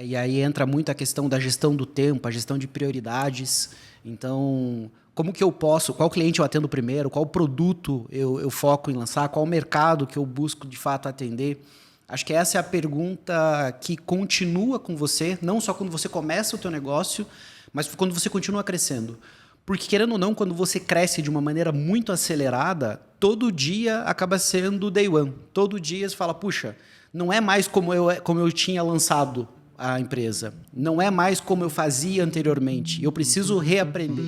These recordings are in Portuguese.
E aí entra muito a questão da gestão do tempo, a gestão de prioridades. Então, como que eu posso, qual cliente eu atendo primeiro, qual produto eu foco em lançar, qual mercado que eu busco de fato atender. Acho que essa é a pergunta que continua com você, não só quando você começa o teu negócio, mas quando você continua crescendo. Porque, querendo ou não, quando você cresce de uma maneira muito acelerada, todo dia acaba sendo day one. Todo dia você fala, puxa, não é mais como eu tinha lançado a empresa. Não é mais como eu fazia anteriormente. Eu preciso reaprender.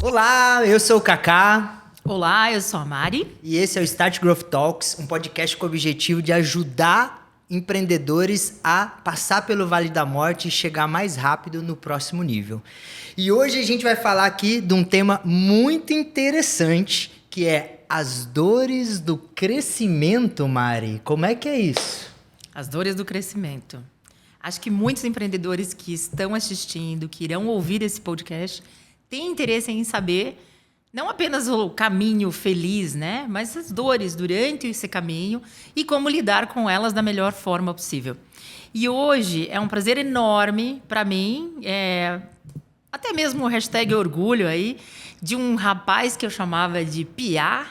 Olá, eu sou o Kaká. Olá, eu sou a Mari. E esse é o Start Growth Talks, um podcast com o objetivo de ajudar empreendedores a passar pelo Vale da Morte e chegar mais rápido no próximo nível. E hoje a gente vai falar aqui de um tema muito interessante, que é as dores do crescimento, Mari. Como é que é isso? As dores do crescimento. Acho que muitos empreendedores que estão assistindo, que irão ouvir esse podcast, têm interesse em saber não apenas o caminho feliz, né? Mas as dores durante esse caminho e como lidar com elas da melhor forma possível. E hoje é um prazer enorme para mim, até mesmo o hashtag orgulho aí, de um rapaz que eu chamava de Piá,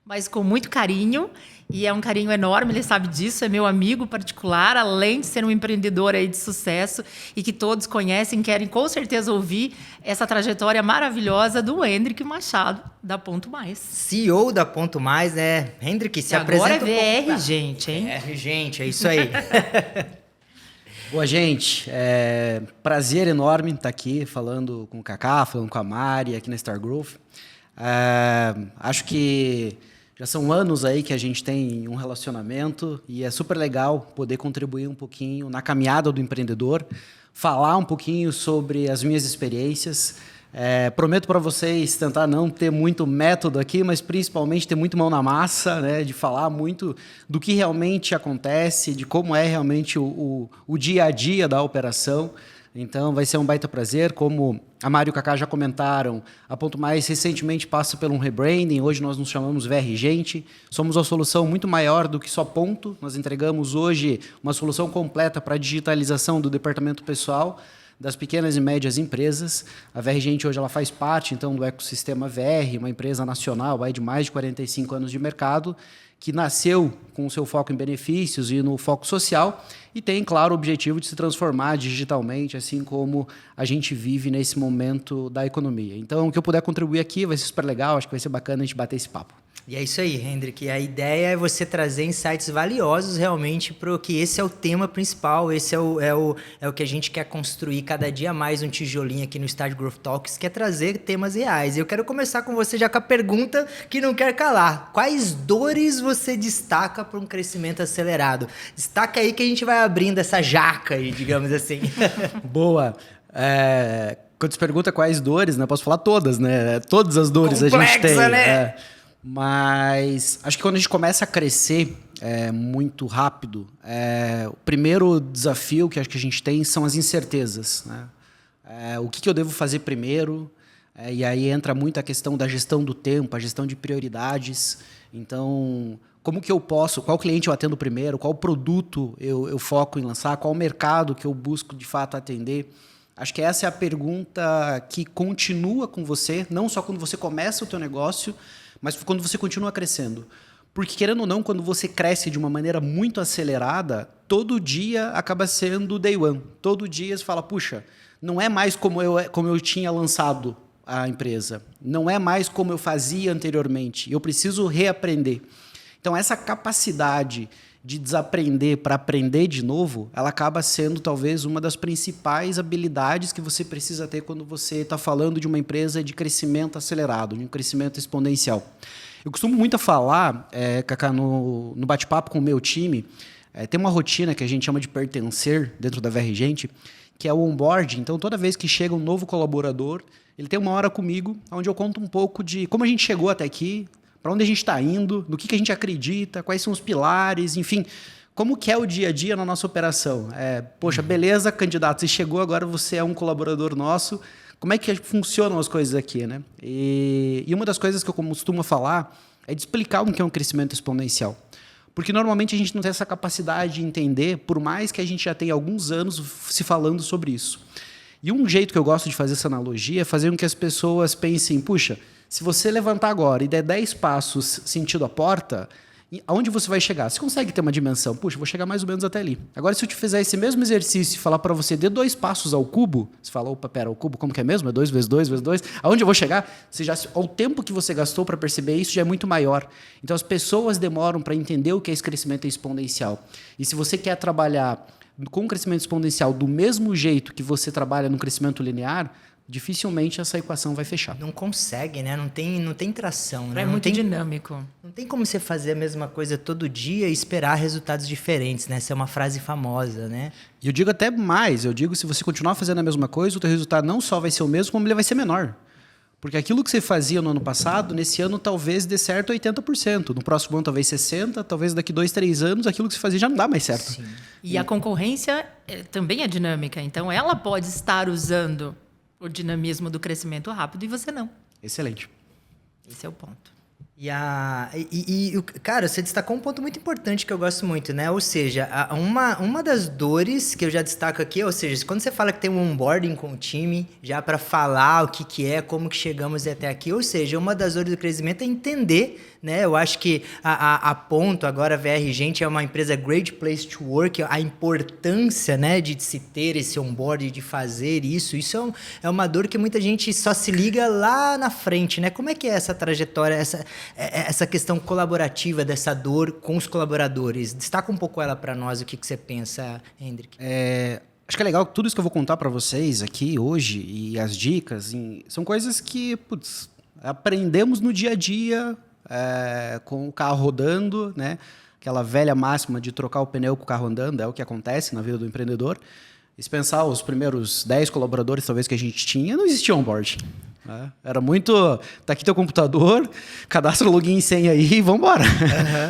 mas com muito carinho. E é um carinho enorme, ele sabe disso, é meu amigo particular, além de ser um empreendedor aí de sucesso e que todos conhecem, querem com certeza ouvir essa trajetória maravilhosa do Hendrik Machado, da Ponto Mais. CEO da Ponto Mais, né? Hendrik, se apresenta agora é VR, gente, hein? VR, gente, é isso aí. Boa, gente. Prazer enorme estar aqui falando com o Kaká, falando com a Mari, aqui na Star Growth. Acho que já são anos aí que a gente tem um relacionamento e é super legal poder contribuir um pouquinho na caminhada do empreendedor, falar um pouquinho sobre as minhas experiências. Prometo para vocês tentar não ter muito método aqui, mas principalmente ter muito mão na massa, né, de falar muito do que realmente acontece, de como é realmente o dia a dia da operação. Então, vai ser um baita prazer. Como a Mari e o Kaká já comentaram, a Ponto Mais recentemente passa por um rebranding. Hoje nós nos chamamos VR Gente. Somos uma solução muito maior do que só ponto. Nós entregamos hoje uma solução completa para a digitalização do departamento pessoal das pequenas e médias empresas. A VR Gente hoje ela faz parte então do ecossistema VR, uma empresa nacional aí de mais de 45 anos de mercado, que nasceu com o seu foco em benefícios e no foco social e tem, claro, o objetivo de se transformar digitalmente, assim como a gente vive nesse momento da economia. Então, o que eu puder contribuir aqui vai ser super legal, acho que vai ser bacana a gente bater esse papo. E é isso aí, Hendrik. A ideia é você trazer insights valiosos realmente para que esse é o tema principal, esse é o que a gente quer construir cada dia mais um tijolinho aqui no Start Growth Talks, que é trazer temas reais. Eu quero começar com você já com a pergunta que não quer calar. Quais dores você destaca para um crescimento acelerado? Destaca aí que a gente vai abrindo essa jaca aí, digamos assim. Boa. Quando se pergunta quais dores, né? Posso falar todas, né? Todas as dores complexa, a gente tem. Né? Mas acho que quando a gente começa a crescer muito rápido, o primeiro desafio que acho que a gente tem são as incertezas, né? O que eu devo fazer primeiro? E aí entra muito a questão da gestão do tempo, a gestão de prioridades. Então, como que eu posso, qual cliente eu atendo primeiro, qual produto eu foco em lançar, qual mercado que eu busco de fato atender? Acho que essa é a pergunta que continua com você, não só quando você começa o teu negócio, mas quando você continua crescendo. Porque, querendo ou não, quando você cresce de uma maneira muito acelerada, todo dia acaba sendo day one. Todo dia você fala, puxa, não é mais como eu tinha lançado a empresa. Não é mais como eu fazia anteriormente. Eu preciso reaprender. Então, essa capacidade de desaprender para aprender de novo, ela acaba sendo talvez uma das principais habilidades que você precisa ter quando você está falando de uma empresa de crescimento acelerado, de um crescimento exponencial. Eu costumo muito falar, Kaká, no bate-papo com o meu time, tem uma rotina que a gente chama de pertencer dentro da VR Gente, que é o onboarding. Então, toda vez que chega um novo colaborador, ele tem uma hora comigo, onde eu conto um pouco de como a gente chegou até aqui, para onde a gente está indo, no que a gente acredita, quais são os pilares, enfim, como que é o dia a dia na nossa operação? Poxa, beleza, candidato, você chegou, agora você é um colaborador nosso. Como é que funcionam as coisas aqui, né? E uma das coisas que eu costumo falar é de explicar o que é um crescimento exponencial. Porque normalmente a gente não tem essa capacidade de entender, por mais que a gente já tenha alguns anos se falando sobre isso. E um jeito que eu gosto de fazer essa analogia é fazer com que as pessoas pensem, puxa, se você levantar agora e der 10 passos sentido a porta, aonde você vai chegar? Você consegue ter uma dimensão? Puxa, vou chegar mais ou menos até ali. Agora, se eu te fizer esse mesmo exercício e falar para você, dê 2 passos ao cubo, você fala, opa, pera, o cubo como que é mesmo? É 2 vezes 2 vezes 2? Aonde eu vou chegar? O tempo que você gastou para perceber isso já é muito maior. Então, as pessoas demoram para entender o que é esse crescimento exponencial. E se você quer trabalhar com um crescimento exponencial do mesmo jeito que você trabalha no crescimento linear, dificilmente essa equação vai fechar. Não consegue, né? Não tem tração, né? É muito dinâmico. Não tem como você fazer a mesma coisa todo dia e esperar resultados diferentes, né? Essa é uma frase famosa, né? E eu digo até mais, se você continuar fazendo a mesma coisa, o teu resultado não só vai ser o mesmo, como ele vai ser menor. Porque aquilo que você fazia no ano passado, nesse ano talvez dê certo 80%. No próximo ano talvez 60%, talvez daqui 2, 3 anos aquilo que você fazia já não dá mais certo. Sim. E a concorrência também é dinâmica, então ela pode estar usando o dinamismo do crescimento rápido e você não. Excelente. Esse é o ponto. Cara, você destacou um ponto muito importante que eu gosto muito, né? Ou seja, uma das dores que eu já destaco aqui, ou seja, quando você fala que tem um onboarding com o time, já para falar o que é, como que chegamos até aqui, ou seja, uma das dores do crescimento é entender, né? Eu acho que a Ponto, agora a VR Gente, é uma empresa great place to work, a importância, né, de se ter esse onboarding, de fazer isso é uma dor que muita gente só se liga lá na frente, né? Como é que é essa trajetória, essa questão colaborativa dessa dor com os colaboradores? Destaca um pouco ela para nós, o que você pensa, Hendrik. Acho que é legal que tudo isso que eu vou contar para vocês aqui hoje e as dicas são coisas que aprendemos no dia a dia com o carro rodando, né? Aquela velha máxima de trocar o pneu com o carro andando é o que acontece na vida do empreendedor. E se pensar os primeiros 10 colaboradores talvez que a gente tinha, não existia onboard. Era muito, tá aqui teu computador, cadastra o login e senha aí e vamos embora.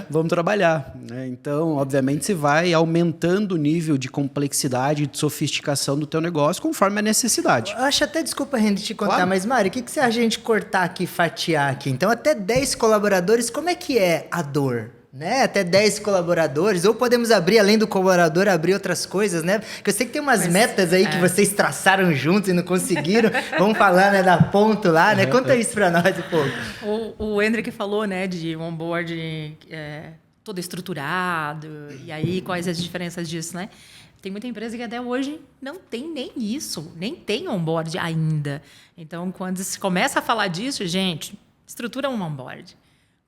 Vamos trabalhar. Então, obviamente, você vai aumentando o nível de complexidade e de sofisticação do teu negócio conforme a necessidade. Eu acho até, desculpa, Henry, te contar, claro. Mas, Mário, o que você acha de a gente cortar aqui, fatiar aqui? Então, até 10 colaboradores, como é que é a dor? Né? Até 10 colaboradores, ou podemos abrir, além do colaborador, abrir outras coisas, né? Porque eu sei que tem umas metas aí que vocês traçaram juntos e não conseguiram. Vamos falar, né, da Ponto lá, né? Conta isso pra nós um pouco. O Hendrik falou, né, de um onboard todo estruturado, e aí quais as diferenças disso, né? Tem muita empresa que até hoje não tem nem isso, nem tem onboard ainda. Então, quando se começa a falar disso, gente, estrutura um onboard.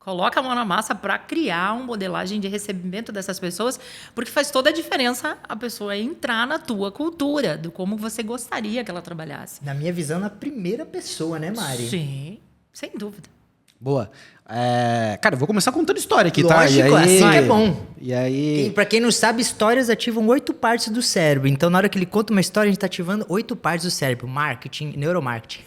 Coloca a mão na massa para criar uma modelagem de recebimento dessas pessoas, porque faz toda a diferença a pessoa entrar na tua cultura, do como você gostaria que ela trabalhasse. Na minha visão, na primeira pessoa, né, Mari? Sim, sem dúvida. Boa. Cara, eu vou começar contando história aqui, Lógico, tá? assim que é bom. E aí... Pra quem não sabe, histórias ativam 8 partes do cérebro. Então, na hora que ele conta uma história, a gente tá ativando 8 partes do cérebro. Marketing, neuromarketing.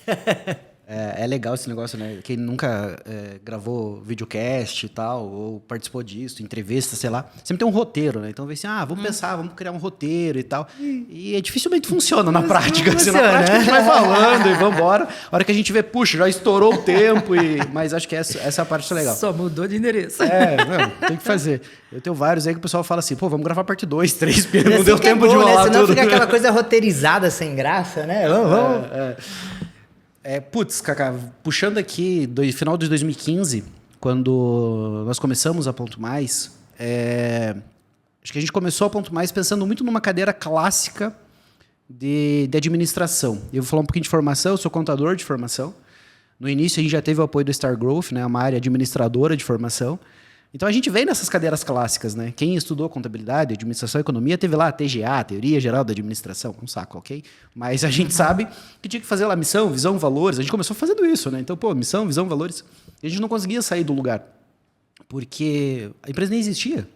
É legal esse negócio, né? Quem nunca gravou videocast e tal, ou participou disso, entrevista, sei lá, sempre tem um roteiro, né? Então vem assim, vamos pensar, vamos criar um roteiro e tal. E dificilmente funciona na prática. Assim, na prática a gente vai falando e vamos embora. A hora que a gente vê, puxa, já estourou o tempo. Mas acho que essa é a parte legal. Só mudou de endereço. Tem que fazer. Eu tenho vários aí que o pessoal fala assim, vamos gravar parte 2, 3, porque não deu tempo de rolar tudo. Senão fica aquela coisa roteirizada sem graça, né? Vamos. Cacá, puxando aqui do final de 2015, quando nós começamos a Ponto Mais, acho que a gente começou a Ponto Mais pensando muito numa cadeira clássica de administração. Eu vou falar um pouquinho de formação, eu sou contador de formação. No início a gente já teve o apoio do Star Growth, né, uma área administradora de formação. Então a gente vem nessas cadeiras clássicas, né? Quem estudou contabilidade, administração e economia, teve lá a TGA, Teoria Geral da Administração, um saco, ok? Mas a gente sabe que tinha que fazer lá missão, visão, valores. A gente começou fazendo isso, né? Então, missão, visão, valores. E a gente não conseguia sair do lugar, porque a empresa nem existia.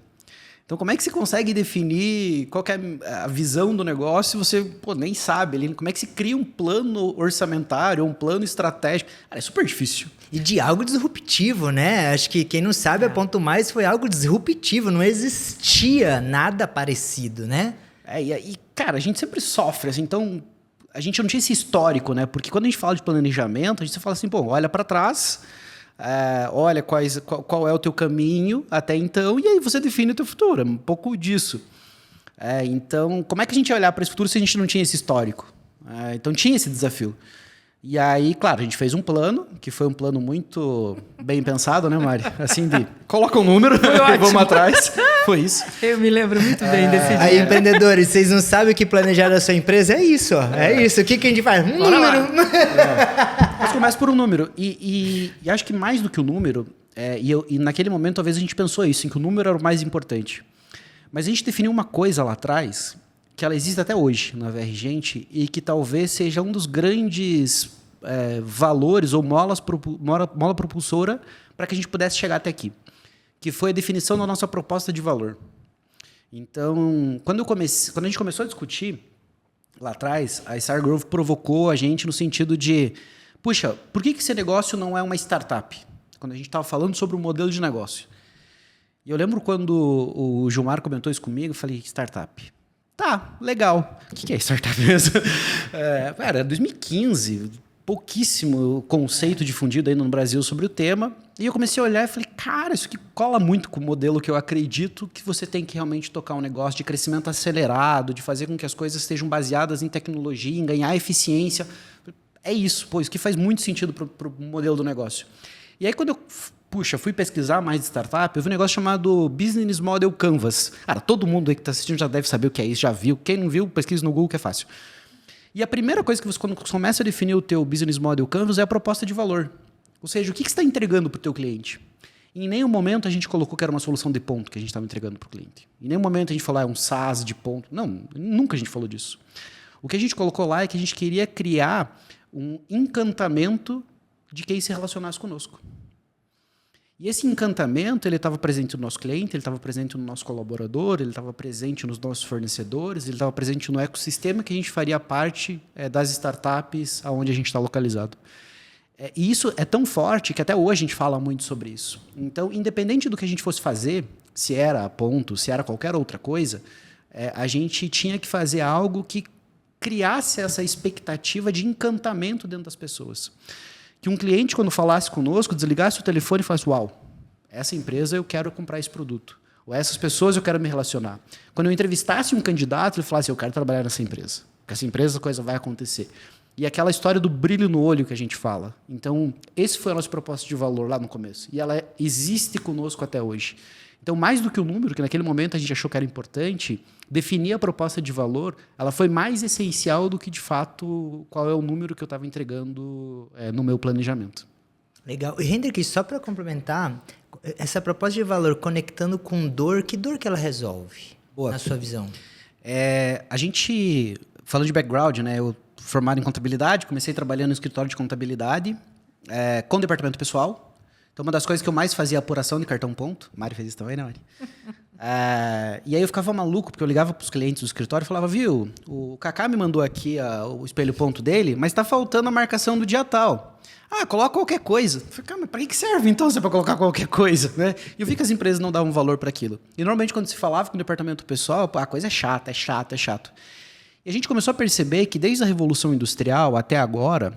Então, como é que você consegue definir qual que é a visão do negócio se você nem sabe ali? Como é que se cria um plano orçamentário, um plano estratégico? Cara, é super difícil. E de algo disruptivo, né? Acho que quem não sabe, a Ponto Mais foi algo disruptivo. Não existia nada parecido, né? E, cara, a gente sempre sofre, assim, então... A gente não tinha esse histórico, né? Porque quando a gente fala de planejamento, a gente fala assim, olha para trás... olha qual é o teu caminho até então, e aí você define o teu futuro. É um pouco disso. Então, como é que a gente ia olhar para esse futuro se a gente não tinha esse histórico? Então, tinha esse desafio. E aí, claro, a gente fez um plano, que foi um plano muito bem pensado, né, Mari? Assim, coloca um número e vamos atrás. Foi isso. Eu me lembro muito bem desse dia. Aí, empreendedores, vocês não sabem o que planejar da sua empresa? É isso, ó. É isso. O que a gente faz? Um número. Mas começa por um número. E acho que mais do que o número, e naquele momento talvez a gente pensou isso, em que o número era o mais importante. Mas a gente definiu uma coisa lá atrás, que ela existe até hoje na VR Gente, e que talvez seja um dos grandes valores ou mola propulsora para que a gente pudesse chegar até aqui, que foi a definição da nossa proposta de valor. Então, quando a gente começou a discutir lá atrás, a Star Growth provocou a gente no sentido de, puxa, por que esse negócio não é uma startup? Quando a gente estava falando sobre o modelo de negócio. E eu lembro quando o Gilmar comentou isso comigo, eu falei, startup. Tá, legal. O que é startup mesmo? Era 2015, pouquíssimo conceito difundido ainda no Brasil sobre o tema. E eu comecei a olhar e falei, cara, isso aqui cola muito com o modelo que eu acredito que você tem que realmente tocar um negócio de crescimento acelerado, de fazer com que as coisas estejam baseadas em tecnologia, em ganhar eficiência. É isso, isso que faz muito sentido para o modelo do negócio. E aí quando eu fui pesquisar mais de startup, eu vi um negócio chamado Business Model Canvas. Cara, todo mundo aí que está assistindo já deve saber o que é isso, já viu. Quem não viu, pesquisa no Google que é fácil. E a primeira coisa que você, quando começa a definir o teu Business Model Canvas, é a proposta de valor. Ou seja, o que você está entregando para o teu cliente? Em nenhum momento a gente colocou que era uma solução de ponto que a gente estava entregando para o cliente. Em nenhum momento a gente falou, é um SaaS de ponto. Não, nunca a gente falou disso. O que a gente colocou lá é que a gente queria criar um encantamento de quem se relacionasse conosco. E esse encantamento, ele estava presente no nosso cliente, ele estava presente no nosso colaborador, ele estava presente nos nossos fornecedores, ele estava presente no ecossistema que a gente faria parte das startups aonde a gente está localizado. E isso é tão forte que até hoje a gente fala muito sobre isso. Então, independente do que a gente fosse fazer, se era ponto, se era qualquer outra coisa, a gente tinha que fazer algo que criasse essa expectativa de encantamento dentro das pessoas. Que um cliente, quando falasse conosco, desligasse o telefone e falasse, uau, essa empresa eu quero comprar esse produto. Ou essas pessoas eu quero me relacionar. Quando eu entrevistasse um candidato, ele falasse, eu quero trabalhar nessa empresa. Com essa empresa a coisa vai acontecer. E aquela história do brilho no olho que a gente fala. Então, esse foi a nossa proposta de valor lá no começo. E ela existe conosco até hoje. Então, mais do que o número, que naquele momento a gente achou que era importante, definir a proposta de valor, ela foi mais essencial do que, de fato, qual é o número que eu estava entregando no meu planejamento. Legal. E, Hendrik, só para complementar, essa proposta de valor conectando com dor, que dor que ela resolve, na sua visão? A gente, falando de background, né, eu formado em contabilidade, comecei trabalhando no escritório de contabilidade, com departamento pessoal. Então, uma das coisas que eu mais fazia apuração de cartão ponto. Mari fez isso também, né, Mari? E aí eu ficava maluco, porque eu ligava para os clientes do escritório e falava, viu, o Kaká me mandou aqui o espelho ponto dele, mas está faltando a marcação do dia tal. Coloca qualquer coisa. Eu falei, mas para que serve então se é para colocar qualquer coisa? Né? E eu vi que as empresas não davam valor para aquilo. E normalmente quando se falava com o departamento pessoal, a coisa é chata, é chato, é chato. E a gente começou a perceber que desde a Revolução Industrial até agora,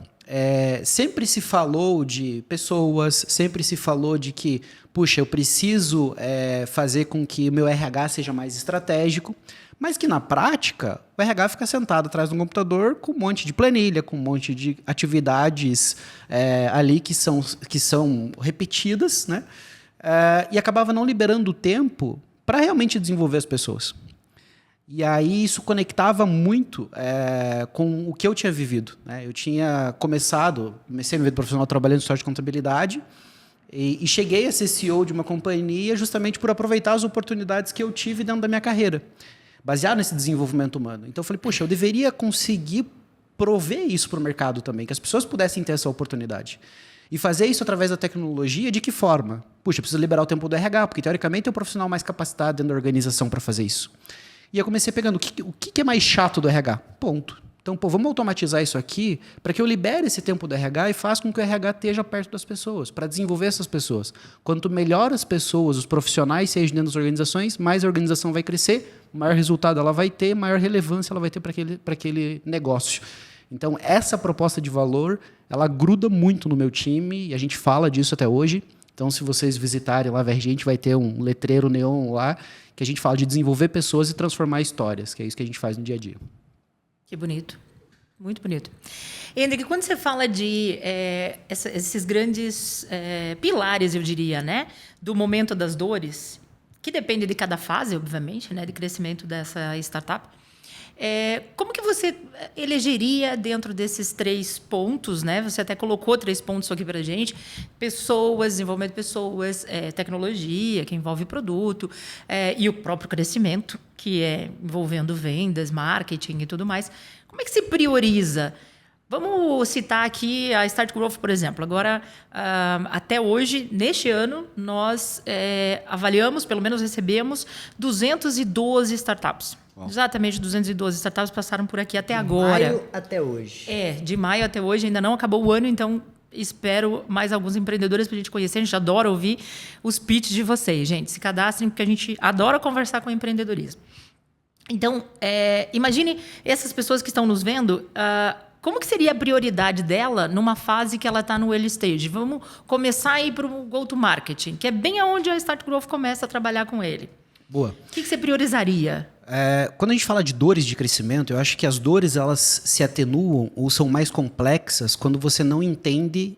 sempre se falou de pessoas, sempre se falou de que, puxa, eu preciso fazer com que o meu RH seja mais estratégico, mas que na prática o RH fica sentado atrás de um computador com um monte de planilha, com um monte de atividades ali que são repetidas, né? E acabava não liberando tempo para realmente desenvolver as pessoas. E aí isso conectava muito com o que eu tinha vivido. Né? Eu tinha comecei a minha vida profissional trabalhando no escritório de contabilidade e cheguei a ser CEO de uma companhia justamente por aproveitar as oportunidades que eu tive dentro da minha carreira, baseado nesse desenvolvimento humano. Então eu falei, puxa, eu deveria conseguir prover isso para o mercado também, que as pessoas pudessem ter essa oportunidade. E fazer isso através da tecnologia, de que forma? Puxa, precisa liberar o tempo do RH, porque teoricamente é o profissional mais capacitado dentro da organização para fazer isso. E eu comecei pegando o que é mais chato do RH? Ponto. Então, vamos automatizar isso aqui para que eu libere esse tempo do RH e faça com que o RH esteja perto das pessoas, para desenvolver essas pessoas. Quanto melhor as pessoas, os profissionais sejam dentro das organizações, mais a organização vai crescer, maior resultado ela vai ter, maior relevância ela vai ter para aquele negócio. Então, essa proposta de valor, ela gruda muito no meu time e a gente fala disso até hoje. Então, se vocês visitarem lá, a gente vai ter um letreiro neon lá que a gente fala de desenvolver pessoas e transformar histórias, que é isso que a gente faz no dia a dia. Que bonito. Muito bonito. Henrique, quando você fala de esses grandes pilares, eu diria, né, do momento das dores, que depende de cada fase, obviamente, né, de crescimento dessa startup, como que você elegeria dentro desses 3 pontos, né? Você até colocou 3 pontos aqui para a gente: pessoas, desenvolvimento de pessoas, tecnologia, que envolve produto, e o próprio crescimento, que é envolvendo vendas, marketing e tudo mais. Como é que se prioriza? Vamos citar aqui a Start Growth, por exemplo. Agora, até hoje, neste ano, nós avaliamos, pelo menos recebemos, 212 startups. Bom. Exatamente, 212 startups passaram por aqui até agora. De maio até hoje. De maio até hoje, ainda não acabou o ano, então espero mais alguns empreendedores para a gente conhecer. A gente adora ouvir os pitches de vocês, gente. Se cadastrem, porque a gente adora conversar com empreendedorismo. Então, imagine essas pessoas que estão nos vendo, como que seria a prioridade dela numa fase que ela está no early stage? Vamos começar a ir para o go-to-marketing, que é bem aonde a Start Growth começa a trabalhar com ele. Boa. O que você priorizaria? Quando a gente fala de dores de crescimento, eu acho que as dores elas se atenuam ou são mais complexas quando você não entende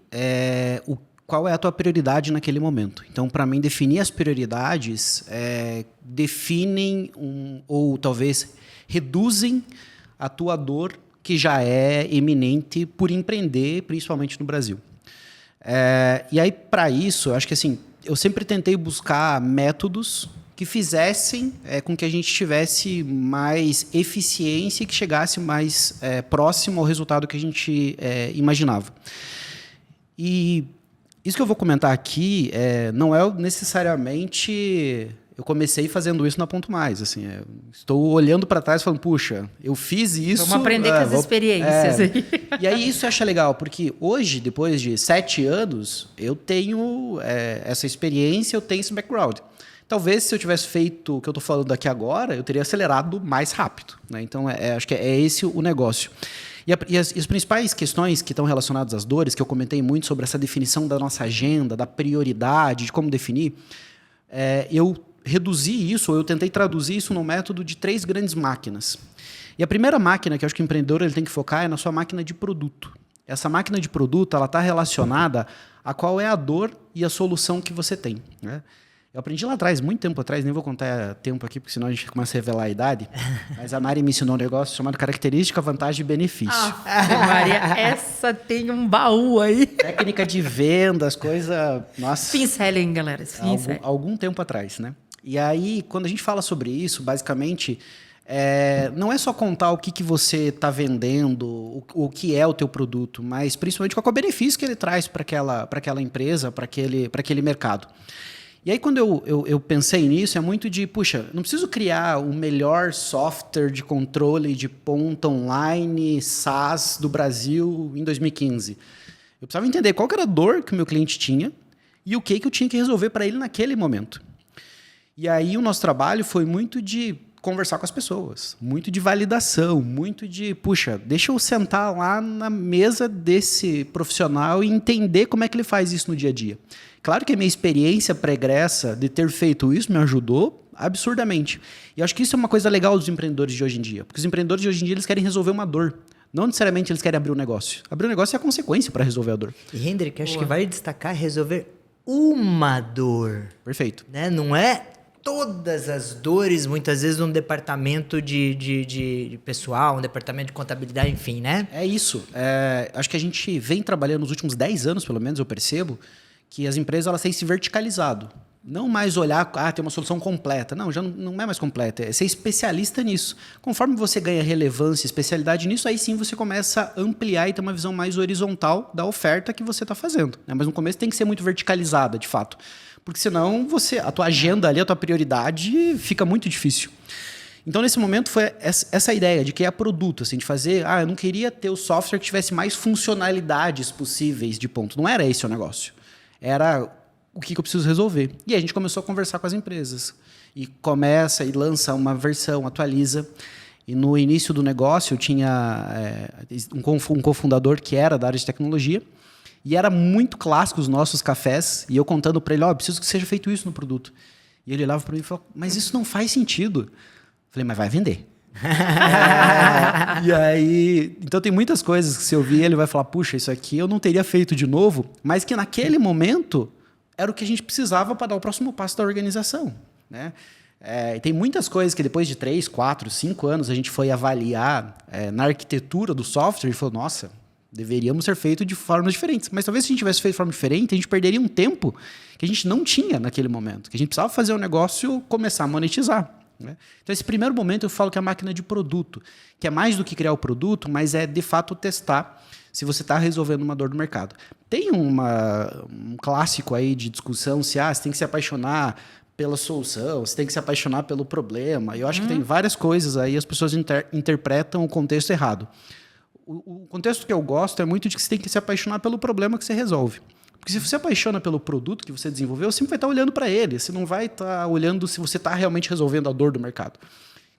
qual é a tua prioridade naquele momento. Então, para mim, definir as prioridades definem ou talvez reduzem a tua dor que já é eminente por empreender, principalmente no Brasil. E aí, para isso, eu acho que assim, eu sempre tentei buscar métodos que fizessem com que a gente tivesse mais eficiência e que chegasse mais próximo ao resultado que a gente imaginava. E isso que eu vou comentar aqui não é necessariamente... Eu comecei fazendo isso na Ponto Mais. Assim, estou olhando para trás e falando, puxa, eu fiz isso... Vamos aprender com as experiências. E aí isso eu acho legal, porque hoje, depois de 7 anos, eu tenho essa experiência, eu tenho esse background. Talvez, se eu tivesse feito o que eu estou falando aqui agora, eu teria acelerado mais rápido. Né? Então, acho que é esse o negócio. E as principais questões que estão relacionadas às dores, que eu comentei muito sobre essa definição da nossa agenda, da prioridade, de como definir, eu reduzi isso, ou eu tentei traduzir isso num método de 3 grandes máquinas. E a primeira máquina que eu acho que o empreendedor ele tem que focar é na sua máquina de produto. Essa máquina de produto está relacionada a qual é a dor e a solução que você tem. Né? Eu aprendi lá atrás, muito tempo atrás, nem vou contar tempo aqui, porque senão a gente começa a revelar a idade, mas a Mari me ensinou um negócio chamado característica, vantagem e benefício. Maria, essa tem um baú aí. Técnica de vendas, coisa... Nossa. Pincelem, galera. Algum tempo atrás, né? E aí, quando a gente fala sobre isso, basicamente, não é só contar o que você está vendendo, o que é o teu produto, mas principalmente qual é o benefício que ele traz para aquela empresa, para aquele mercado. E aí, quando eu pensei nisso, é muito de, puxa, não preciso criar o melhor software de controle de ponta online SaaS do Brasil em 2015. Eu precisava entender qual que era a dor que o meu cliente tinha e o que eu tinha que resolver para ele naquele momento. E aí, o nosso trabalho foi muito de conversar com as pessoas, muito de validação, muito de, puxa, deixa eu sentar lá na mesa desse profissional e entender como é que ele faz isso no dia a dia. Claro que a minha experiência pregressa de ter feito isso me ajudou absurdamente. E acho que isso é uma coisa legal dos empreendedores de hoje em dia. Porque os empreendedores de hoje em dia eles querem resolver uma dor. Não necessariamente eles querem abrir um negócio. Abrir um negócio é a consequência para resolver a dor. E, Hendrik, acho que vale destacar resolver uma dor. Perfeito. Né? Não é todas as dores, muitas vezes, num departamento de pessoal, um departamento de contabilidade, enfim, né? É isso. Acho que a gente vem trabalhando nos últimos 10 anos, pelo menos, eu percebo, que as empresas elas têm se verticalizado. Não mais olhar, tem uma solução completa. Não, já não é mais completa. É ser especialista nisso. Conforme você ganha relevância, especialidade nisso, aí sim você começa a ampliar e ter uma visão mais horizontal da oferta que você está fazendo. Né? Mas no começo tem que ser muito verticalizada, de fato. Porque senão a tua agenda ali, a tua prioridade fica muito difícil. Então, nesse momento, foi essa ideia de criar produto, assim, de fazer... eu não queria ter o software que tivesse mais funcionalidades possíveis de ponto. Não era esse o negócio. Era... o que eu preciso resolver. E a gente começou a conversar com as empresas. E começa e lança uma versão, atualiza. E no início do negócio, eu tinha um cofundador que era da área de tecnologia. E era muito clássico os nossos cafés. E eu contando para ele, preciso que seja feito isso no produto. E ele olhava para mim e falava, mas isso não faz sentido. Eu falei, mas vai vender. E aí, então tem muitas coisas que se eu ouvir, ele vai falar, puxa, isso aqui eu não teria feito de novo. Mas que naquele momento... era o que a gente precisava para dar o próximo passo da organização. Né? Tem muitas coisas que depois de 3, 4, 5 anos a gente foi avaliar na arquitetura do software e falou, nossa, deveríamos ser feito de formas diferentes. Mas talvez se a gente tivesse feito de forma diferente, a gente perderia um tempo que a gente não tinha naquele momento, que a gente precisava fazer o negócio começar a monetizar. Né? Então, esse primeiro momento eu falo que é a máquina de produto, que é mais do que criar o produto, mas é de fato testar se você está resolvendo uma dor do mercado. Tem um clássico aí de discussão se você tem que se apaixonar pela solução, você tem que se apaixonar pelo problema. Eu acho que tem várias coisas aí, as pessoas interpretam o contexto errado. O contexto que eu gosto é muito de que você tem que se apaixonar pelo problema que você resolve. Porque se você se apaixona pelo produto que você desenvolveu, você sempre vai estar olhando para ele. Você não vai estar olhando se você está realmente resolvendo a dor do mercado.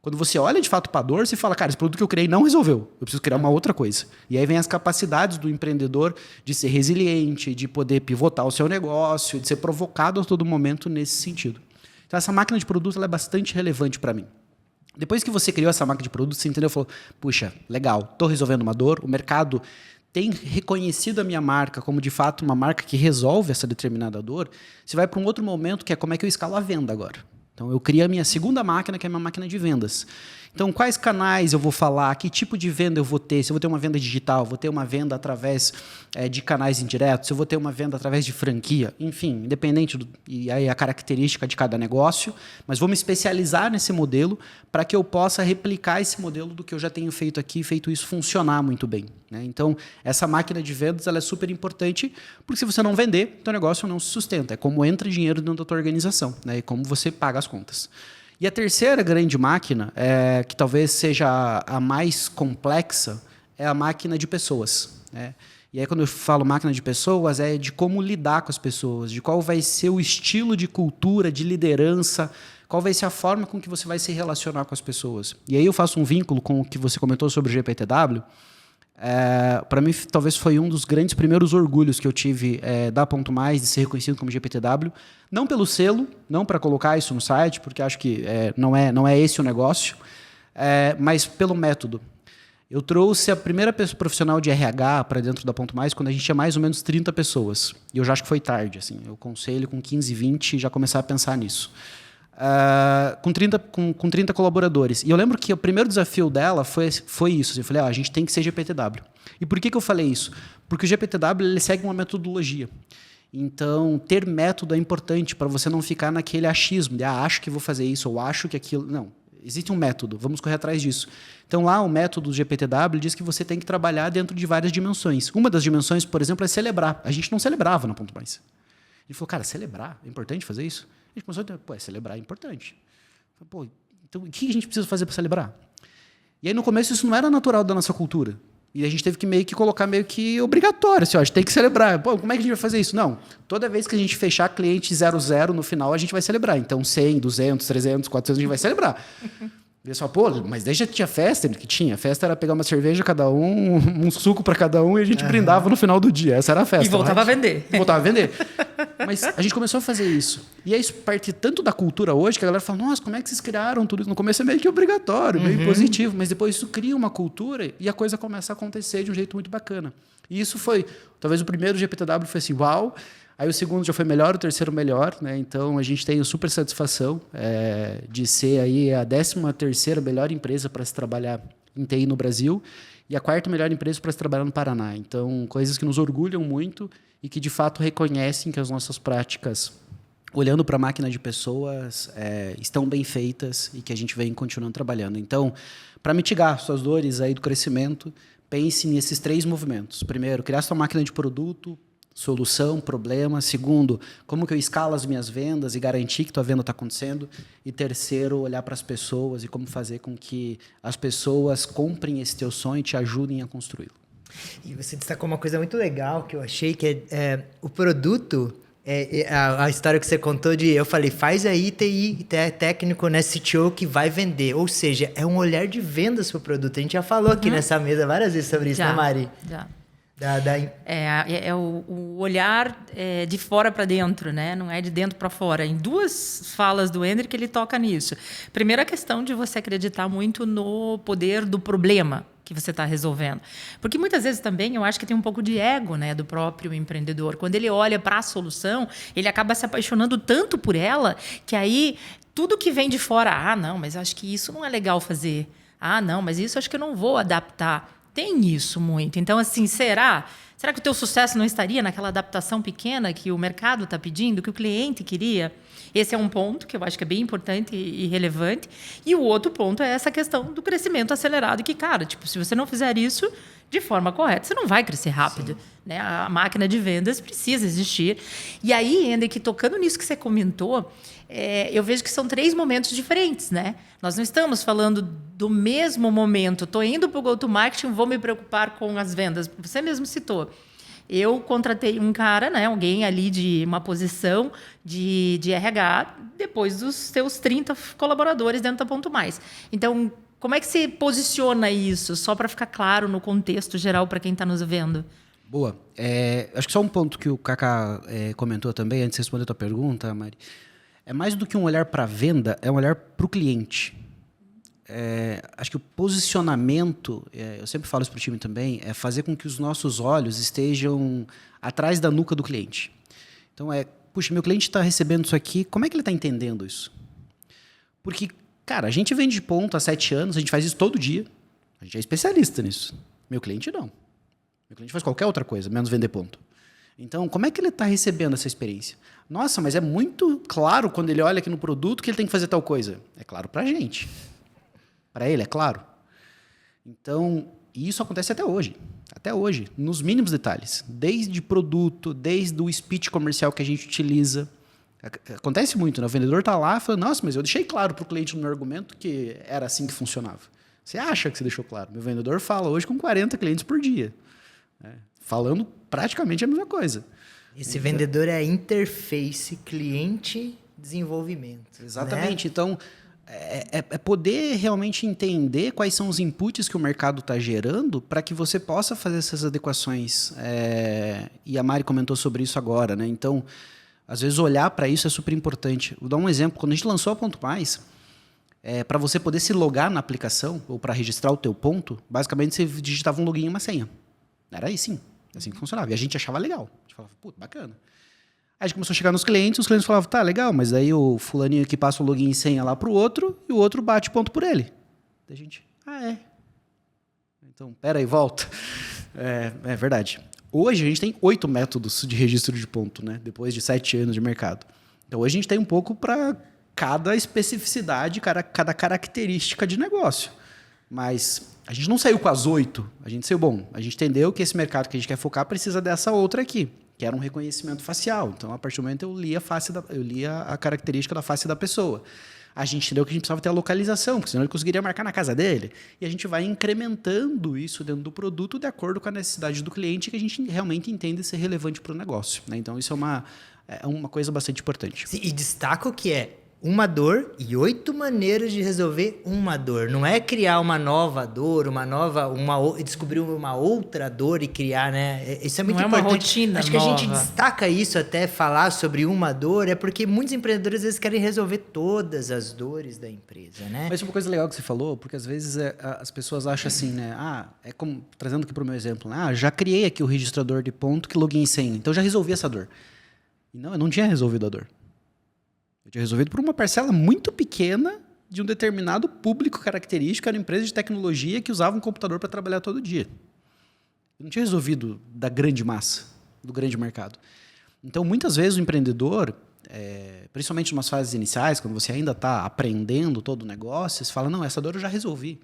Quando você olha de fato para a dor, você fala, cara, esse produto que eu criei não resolveu. Eu preciso criar uma outra coisa. E aí vem as capacidades do empreendedor de ser resiliente, de poder pivotar o seu negócio, de ser provocado a todo momento nesse sentido. Então, essa máquina de produto ela é bastante relevante para mim. Depois que você criou essa máquina de produto, você entendeu? Falou, puxa, legal, estou resolvendo uma dor, o mercado tem reconhecido a minha marca como, de fato, uma marca que resolve essa determinada dor. Você vai para um outro momento que é como é que eu escalo a venda agora. Então, eu criei a minha segunda máquina, que é a minha máquina de vendas. Então, quais canais eu vou falar, que tipo de venda eu vou ter, se eu vou ter uma venda digital, vou ter uma venda através de canais indiretos, se eu vou ter uma venda através de franquia, enfim, independente e aí a característica de cada negócio, mas vou me especializar nesse modelo para que eu possa replicar esse modelo do que eu já tenho feito aqui e feito isso funcionar muito bem. Né? Então, essa máquina de vendas ela é super importante, porque se você não vender, o teu negócio não se sustenta. É como entra dinheiro dentro da tua organização, né? E como você paga as contas. E a terceira grande máquina, que talvez seja a mais complexa, é a máquina de pessoas. Né? E aí, quando eu falo máquina de pessoas, é de como lidar com as pessoas, de qual vai ser o estilo de cultura, de liderança, qual vai ser a forma com que você vai se relacionar com as pessoas. E aí eu faço um vínculo com o que você comentou sobre o GPTW. Para mim, talvez foi um dos grandes primeiros orgulhos que eu tive da Ponto Mais, de ser reconhecido como GPTW. Não pelo selo, não para colocar isso no site, porque acho que não é esse o negócio, mas pelo método. Eu trouxe a primeira profissional de RH para dentro da Ponto Mais quando a gente tinha mais ou menos 30 pessoas. E eu já acho que foi tarde. Assim, eu aconselho com 15, 20 já começar a pensar nisso. Com 30 colaboradores. E eu lembro que o primeiro desafio dela foi isso. Eu falei, a gente tem que ser GPTW. E por que eu falei isso? Porque o GPTW ele segue uma metodologia. Então, ter método é importante para você não ficar naquele achismo de acho que vou fazer isso ou acho que aquilo... Não, existe um método, vamos correr atrás disso. Então, lá o método do GPTW diz que você tem que trabalhar dentro de várias dimensões. Uma das dimensões, por exemplo, é celebrar. A gente não celebrava na Ponto Mais. Ele falou, cara, celebrar? É importante fazer isso? A gente começou a celebrar é importante. Pô, então o que a gente precisa fazer para celebrar? E aí no começo isso não era natural da nossa cultura. E a gente teve que colocar meio que obrigatório, assim, a gente tem que celebrar. Pô, como é que a gente vai fazer isso? Não, toda vez que a gente fechar cliente 00 no final, a gente vai celebrar. Então 100, 200, 300, 400, a gente vai celebrar. E eu só, mas desde que tinha festa, que tinha. A festa era pegar uma cerveja cada um suco para cada um e a gente brindava no final do dia. Essa era a festa. E voltava a vender. Voltava a vender. Mas a gente começou a fazer isso. E aí isso parte tanto da cultura hoje que a galera fala, nossa, como é que vocês criaram tudo isso? No começo é meio que obrigatório, meio positivo, mas depois isso cria uma cultura e a coisa começa a acontecer de um jeito muito bacana. E isso foi, talvez o primeiro GPTW foi assim, uau. Aí o segundo já foi melhor, o terceiro melhor, né? Então a gente tem super satisfação de ser aí a 13ª melhor empresa para se trabalhar em TI no Brasil e a 4ª melhor empresa para se trabalhar no Paraná. Então, coisas que nos orgulham muito e que de fato reconhecem que as nossas práticas olhando para a máquina de pessoas, estão bem feitas e que a gente vem continuando trabalhando. Então, para mitigar suas dores aí do crescimento, pense nesses 3 movimentos. Primeiro, criar sua máquina de produto, solução, problema. Segundo, como que eu escalo as minhas vendas e garantir que tua venda está acontecendo. E terceiro, olhar para as pessoas e como fazer com que as pessoas comprem esse teu sonho e te ajudem a construí-lo. E você destacou uma coisa muito legal que eu achei, que é o produto... a história que você contou eu falei, faz aí TI, técnico, né, CTO que vai vender. Ou seja, é um olhar de vendas para o produto. A gente já falou aqui nessa mesa várias vezes sobre isso, né, Mari? Já. O olhar de fora para dentro, né? Não é de dentro para fora. Em 2 falas do Hendrik, ele toca nisso. Primeiro, a questão de você acreditar muito no poder do problema que você está resolvendo. Porque muitas vezes também eu acho que tem um pouco de ego, né, do próprio empreendedor. Quando ele olha para a solução, ele acaba se apaixonando tanto por ela que aí tudo que vem de fora, não, mas acho que isso não é legal fazer. Não, mas isso acho que eu não vou adaptar. Tem isso muito. Então, assim, será que o teu sucesso não estaria naquela adaptação pequena que o mercado está pedindo, que o cliente queria? Esse é um ponto que eu acho que é bem importante e relevante. E o outro ponto é essa questão do crescimento acelerado, que, cara, se você não fizer isso de forma correta, você não vai crescer rápido. Né? A máquina de vendas precisa existir. E aí, Hendrik, tocando nisso que você comentou, eu vejo que são 3 momentos diferentes, né? Nós não estamos falando do mesmo momento. Estou indo para o go-to-marketing, vou me preocupar com as vendas. Você mesmo citou. Eu contratei um cara, né, alguém ali de uma posição de RH, depois dos seus 30 colaboradores dentro da Ponto Mais. Então, como é que você posiciona isso? Só para ficar claro no contexto geral para quem está nos vendo. Boa. Acho que só um ponto que o Kaká comentou também, antes de responder a tua pergunta, Mari. É mais do que um olhar para a venda, é um olhar para o cliente. Acho que o posicionamento, eu sempre falo isso para o time também, é fazer com que os nossos olhos estejam atrás da nuca do cliente. Então, puxa, meu cliente está recebendo isso aqui, como é que ele está entendendo isso? Porque, cara, a gente vende ponto há 7 anos, a gente faz isso todo dia, a gente é especialista nisso. Meu cliente não. Meu cliente faz qualquer outra coisa, menos vender ponto. Então, como é que ele está recebendo essa experiência? Nossa, mas é muito claro quando ele olha aqui no produto que ele tem que fazer tal coisa. É claro para a gente. Para ele, é claro. Então, isso acontece até hoje. Até hoje, nos mínimos detalhes. Desde produto, desde o speech comercial que a gente utiliza. Acontece muito, né? O vendedor está lá e fala, nossa, mas eu deixei claro para o cliente no meu argumento que era assim que funcionava. Você acha que você deixou claro? Meu vendedor fala hoje com 40 clientes por dia. Falando praticamente a mesma coisa. Esse vendedor é a interface cliente-desenvolvimento. Exatamente. Né? Então, é poder realmente entender quais são os inputs que o mercado está gerando para que você possa fazer essas adequações. E a Mari comentou sobre isso agora, né? Então, às vezes, olhar para isso é super importante. Vou dar um exemplo. Quando a gente lançou a Ponto Mais, para você poder se logar na aplicação ou para registrar o teu ponto, basicamente você digitava um login e uma senha. Era aí, sim. Assim que funcionava. E a gente achava legal. A gente falava, puta, bacana. Aí a gente começou a chegar nos clientes, os clientes falavam, tá, legal, mas aí o fulaninho que passa o login e senha lá pro outro, e o outro bate ponto por ele. Daí a gente, Então, pera aí, volta. É verdade. Hoje a gente tem 8 métodos de registro de ponto, né? Depois de 7 anos de mercado. Então hoje a gente tem um pouco para cada especificidade, cada característica de negócio. Mas a gente não saiu com as 8. A gente saiu, a gente entendeu que esse mercado que a gente quer focar precisa dessa outra aqui, que era um reconhecimento facial. Então, a partir do momento, eu lia a característica da face da pessoa. A gente entendeu que a gente precisava ter a localização, porque senão ele conseguiria marcar na casa dele. E a gente vai incrementando isso dentro do produto de acordo com a necessidade do cliente que a gente realmente entende ser relevante para o negócio. Né? Então, isso é uma coisa bastante importante. Sim, e destaco que é uma dor e 8 maneiras de resolver uma dor. Não é criar uma nova dor, descobrir uma outra dor e criar, né? Isso é muito importante. Não é uma rotina Acho que nova. a gente destaca isso até, falar sobre uma dor, é porque muitos empreendedores às vezes querem resolver todas as dores da empresa, né? Mas uma coisa legal que você falou, porque às vezes as pessoas acham assim, né? É como, trazendo aqui para o meu exemplo, né? Já criei aqui o registrador de ponto que login e senha, então já resolvi essa dor. E não, eu não tinha resolvido a dor. Eu tinha resolvido por uma parcela muito pequena de um determinado público característico, era uma empresa de tecnologia que usava um computador para trabalhar todo dia. Eu não tinha resolvido da grande massa, do grande mercado. Então, muitas vezes o empreendedor, principalmente em umas fases iniciais, quando você ainda está aprendendo todo o negócio, você fala, não, essa dor eu já resolvi.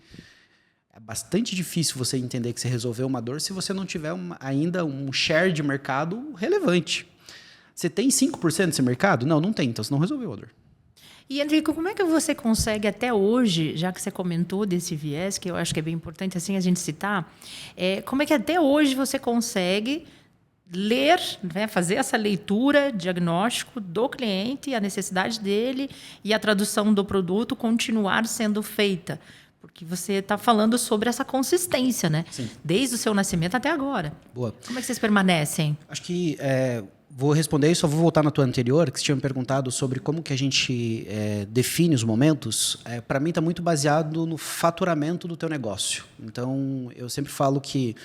É bastante difícil você entender que você resolveu uma dor se você não tiver ainda um share de mercado relevante. Você tem 5% desse mercado? Não tem, então você não resolveu a dor. E, Enrico, como é que você consegue até hoje, já que você comentou desse viés, que eu acho que é bem importante assim a gente citar, como é que até hoje você consegue ler, né, fazer essa leitura, diagnóstico do cliente, a necessidade dele e a tradução do produto continuar sendo feita? Porque você está falando sobre essa consistência, né? Sim. Desde o seu nascimento até agora. Boa. Como é que vocês permanecem? Acho que vou responder isso, só vou voltar na tua anterior, que você tinha me perguntado sobre como que a gente define os momentos. Para mim está muito baseado no faturamento do teu negócio. Então, eu sempre falo que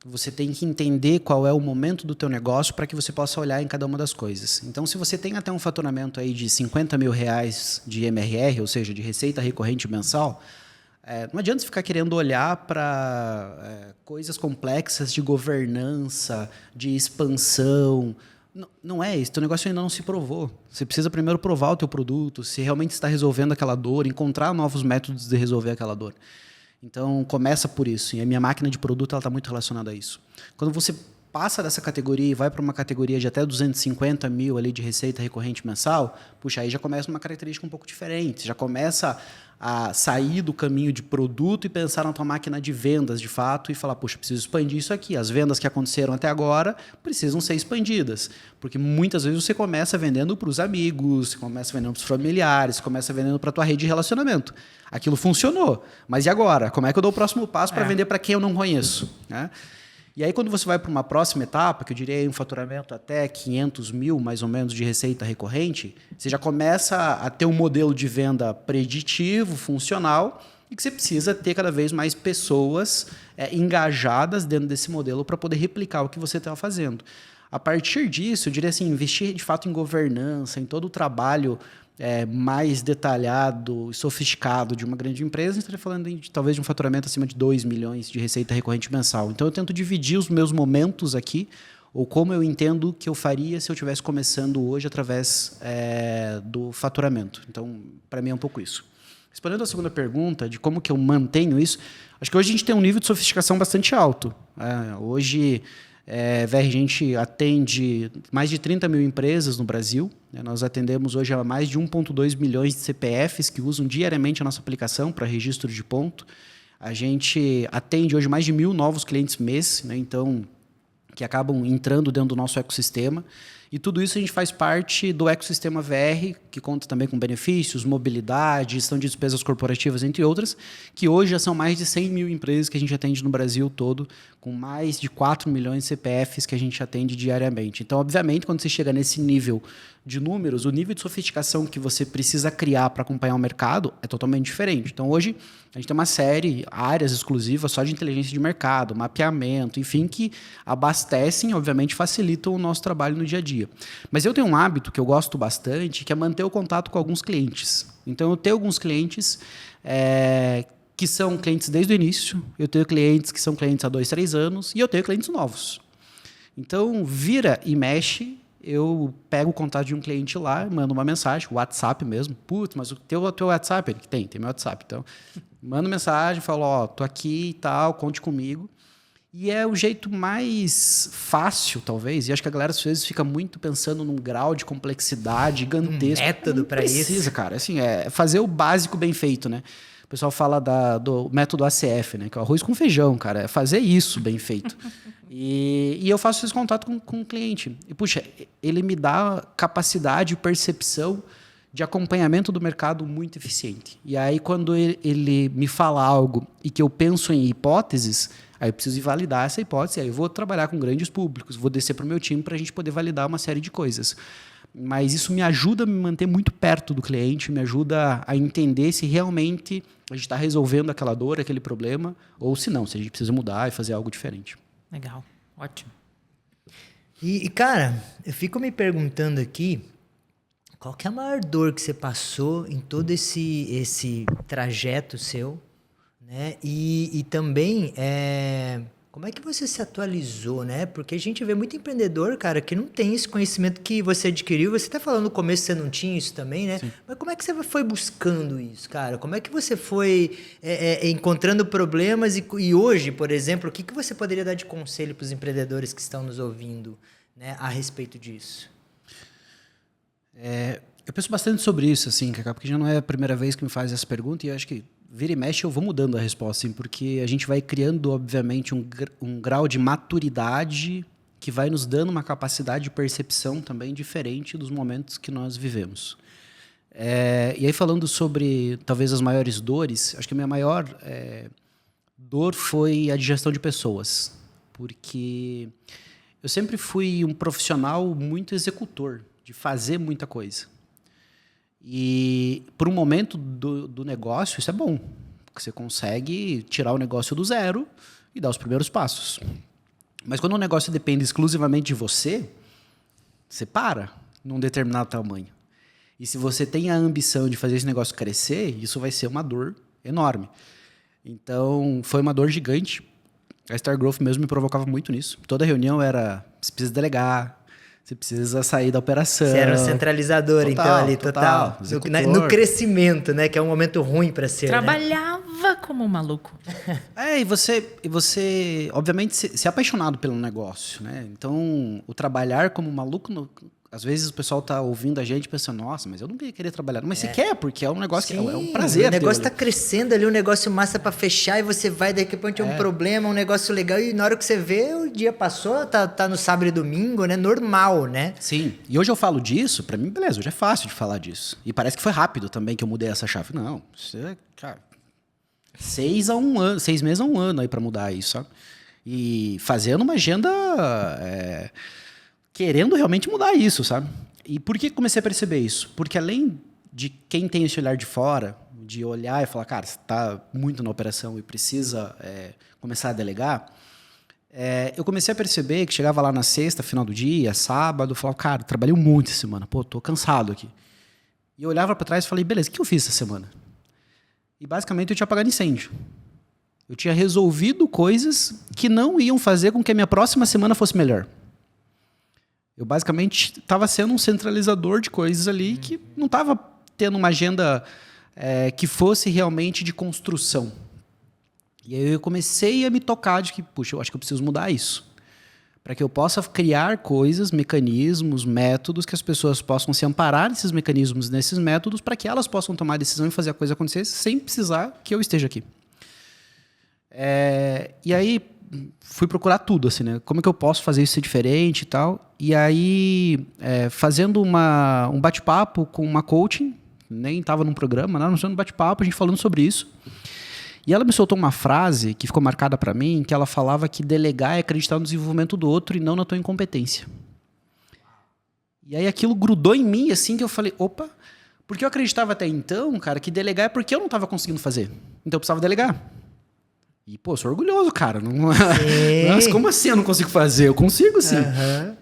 você tem que entender qual é o momento do teu negócio para que você possa olhar em cada uma das coisas. Então, se você tem até um faturamento aí de R$50 mil de MRR, ou seja, de receita recorrente mensal, não adianta você ficar querendo olhar para coisas complexas de governança, de expansão. Não é isso. Teu negócio ainda não se provou. Você precisa primeiro provar o teu produto, se realmente está resolvendo aquela dor, encontrar novos métodos de resolver aquela dor. Então, começa por isso. E a minha máquina de produto está muito relacionada a isso. Quando você passa dessa categoria e vai para uma categoria de até 250 mil ali de receita recorrente mensal, puxa, aí já começa uma característica um pouco diferente. Já começa a sair do caminho de produto e pensar na tua máquina de vendas, de fato, e falar, puxa, preciso expandir isso aqui. As vendas que aconteceram até agora precisam ser expandidas. Porque muitas vezes você começa vendendo para os amigos, você começa vendendo para os familiares, você começa vendendo para a tua rede de relacionamento. Aquilo funcionou. Mas e agora? Como é que eu dou o próximo passo para vender para quem eu não conheço? Né? E aí, quando você vai para uma próxima etapa, que eu diria um faturamento até 500 mil, mais ou menos, de receita recorrente, você já começa a ter um modelo de venda preditivo, funcional, e que você precisa ter cada vez mais pessoas engajadas dentro desse modelo para poder replicar o que você está fazendo. A partir disso, eu diria assim, investir de fato em governança, em todo o trabalho mais detalhado e sofisticado de uma grande empresa, a gente estaria falando talvez de um faturamento acima de 2 milhões de receita recorrente mensal. Então, eu tento dividir os meus momentos aqui, ou como eu entendo que eu faria se eu estivesse começando hoje através do faturamento. Então, para mim é um pouco isso. Respondendo a segunda pergunta, de como que eu mantenho isso, acho que hoje a gente tem um nível de sofisticação bastante alto. Hoje, a gente atende mais de 30 mil empresas no Brasil. Nós atendemos hoje a mais de 1,2 milhões de CPFs que usam diariamente a nossa aplicação para registro de ponto. A gente atende hoje mais de 1.000 novos clientes mês, né? Então, que acabam entrando dentro do nosso ecossistema. E tudo isso a gente faz parte do ecossistema VR, que conta também com benefícios, mobilidade, gestão de despesas corporativas, entre outras, que hoje já são mais de 100 mil empresas que a gente atende no Brasil todo, com mais de 4 milhões de CPFs que a gente atende diariamente. Então, obviamente, quando você chega nesse nível de números, o nível de sofisticação que você precisa criar para acompanhar o mercado é totalmente diferente. Então, hoje, a gente tem uma série, áreas exclusivas só de inteligência de mercado, mapeamento, enfim, que abastecem, obviamente, facilitam o nosso trabalho no dia a dia. Mas eu tenho um hábito que eu gosto bastante, que é manter o contato com alguns clientes. Então, eu tenho alguns clientes que são clientes desde o início, eu tenho clientes que são clientes há 2, 3 anos, e eu tenho clientes novos. Então, vira e mexe, eu pego o contato de um cliente lá, mando uma mensagem, WhatsApp mesmo. Putz, mas o teu WhatsApp? Ele tem meu WhatsApp. Então, mando mensagem, falo, tô aqui e tal, conte comigo. E é o jeito mais fácil, talvez, e acho que a galera às vezes fica muito pensando num grau de complexidade gigantesco. Método para isso. Precisa, cara. Assim, fazer o básico bem feito, né? O pessoal fala do método ACF, né? Que é o arroz com feijão, cara. É fazer isso bem feito. E eu faço esse contato com o cliente. E, puxa, ele me dá capacidade e percepção de acompanhamento do mercado muito eficiente. E aí, quando ele me fala algo e que eu penso em hipóteses, aí eu preciso ir validar essa hipótese, aí eu vou trabalhar com grandes públicos, vou descer para o meu time para a gente poder validar uma série de coisas. Mas isso me ajuda a me manter muito perto do cliente, me ajuda a entender se realmente a gente está resolvendo aquela dor, aquele problema, ou se não, se a gente precisa mudar e fazer algo diferente. Legal, ótimo. E cara, eu fico me perguntando aqui, qual que é a maior dor que você passou em todo esse trajeto seu, né? E também, Como é que você se atualizou, né? Porque a gente vê muito empreendedor, cara, que não tem esse conhecimento que você adquiriu. Você até falou no começo que você não tinha isso também, né? Sim. Mas como é que você foi buscando isso, cara? Como é que você foi encontrando problemas e hoje, por exemplo, o que você poderia dar de conselho para os empreendedores que estão nos ouvindo, né, a respeito disso? Eu penso bastante sobre isso, assim, Cacá, porque já não é a primeira vez que me faz essa pergunta e eu acho que vira e mexe eu vou mudando a resposta, assim, porque a gente vai criando, obviamente, um grau de maturidade que vai nos dando uma capacidade de percepção também diferente dos momentos que nós vivemos. E aí, falando sobre, talvez, as maiores dores, acho que a minha maior dor foi a de gestão de pessoas, porque eu sempre fui um profissional muito executor, de fazer muita coisa. E, por um momento do negócio, isso é bom. Porque você consegue tirar o negócio do zero e dar os primeiros passos. Mas quando o negócio depende exclusivamente de você, você para num determinado tamanho. E se você tem a ambição de fazer esse negócio crescer, isso vai ser uma dor enorme. Então, foi uma dor gigante. A Star Growth mesmo me provocava muito nisso. Toda reunião era, você precisa delegar, você precisa sair da operação. Você era um centralizador, total, então, ali, total. No crescimento, né? Que é um momento ruim para ser, Trabalhava como um maluco. E você obviamente, se é apaixonado pelo negócio, né? Então, o trabalhar como um maluco... Às vezes o pessoal tá ouvindo a gente pensando, nossa, mas eu não ia querer trabalhar. Mas você quer, porque é um negócio que é um prazer. O negócio tá crescendo ali, um negócio massa para fechar e você vai, daqui a pouco tem um problema, um negócio legal e na hora que você vê, o dia passou, tá no sábado e domingo, né? Normal, né? Sim. E hoje eu falo disso, para mim, beleza, hoje é fácil de falar disso. E parece que foi rápido também que eu mudei essa chave. Não, cara, 6 meses a um ano aí para mudar isso, sabe? E fazendo uma agenda... querendo realmente mudar isso, sabe? E por que comecei a perceber isso? Porque além de quem tem esse olhar de fora, de olhar e falar, cara, você está muito na operação e precisa começar a delegar, eu comecei a perceber que chegava lá na sexta, final do dia, sábado, eu falava, cara, trabalhei muito essa semana, tô cansado aqui. E eu olhava para trás e falei, beleza, o que eu fiz essa semana? E basicamente eu tinha apagado incêndio. Eu tinha resolvido coisas que não iam fazer com que a minha próxima semana fosse melhor. Eu basicamente estava sendo um centralizador de coisas ali que não estava tendo uma agenda que fosse realmente de construção. E aí eu comecei a me tocar de que, puxa, eu acho que eu preciso mudar isso. Para que eu possa criar coisas, mecanismos, métodos, que as pessoas possam se amparar nesses mecanismos, nesses métodos, para que elas possam tomar a decisão e fazer a coisa acontecer sem precisar que eu esteja aqui. E aí... fui procurar tudo, assim, né? Como é que eu posso fazer isso ser diferente e tal. E aí, fazendo um bate-papo com uma coaching, nem estava num programa, não, fazendo um bate-papo, a gente falando sobre isso. E ela me soltou uma frase que ficou marcada para mim, que ela falava que delegar é acreditar no desenvolvimento do outro e não na tua incompetência. E aí aquilo grudou em mim, assim, que eu falei, opa, porque eu acreditava até então, cara, que delegar é porque eu não estava conseguindo fazer. Então eu precisava delegar. E, pô, eu sou orgulhoso, cara. Nossa, como assim eu não consigo fazer? Eu consigo, sim. Uhum.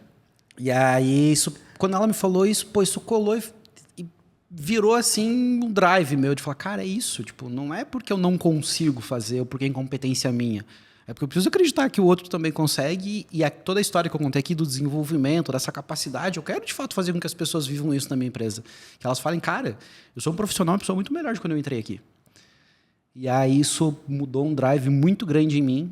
E aí, quando ela me falou isso, isso colou e virou, assim, um drive meu de falar, cara, é isso. Tipo, não é porque eu não consigo fazer ou porque é incompetência minha. É porque eu preciso acreditar que o outro também consegue e toda a história que eu contei aqui do desenvolvimento, dessa capacidade, eu quero, de fato, fazer com que as pessoas vivam isso na minha empresa. Que elas falem, cara, eu sou um profissional, uma pessoa muito melhor de quando eu entrei aqui. E aí isso mudou um drive muito grande em mim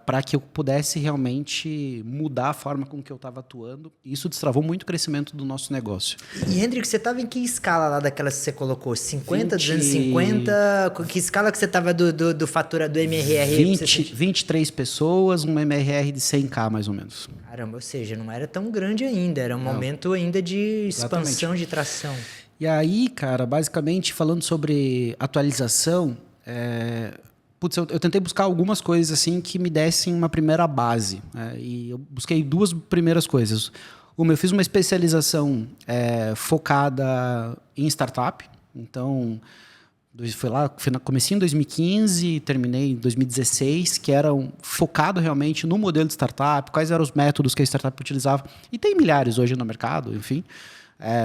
para que eu pudesse realmente mudar a forma com que eu estava atuando. E isso destravou muito o crescimento do nosso negócio. E, Hendrik, você estava em que escala lá daquelas que você colocou? 50, 250? Que escala que você estava do fatura do MRR? 23 pessoas, um MRR de 100K mais ou menos. Caramba, ou seja, não era tão grande ainda. Era um momento ainda de expansão, de tração. E aí, cara, basicamente, falando sobre atualização, eu tentei buscar algumas coisas assim que me dessem uma primeira base. E eu busquei 2 primeiras coisas. Uma, eu fiz uma especialização focada em startup. Então, foi lá, comecei em 2015, terminei em 2016, que era focado realmente no modelo de startup, quais eram os métodos que a startup utilizava. E tem milhares hoje no mercado, enfim.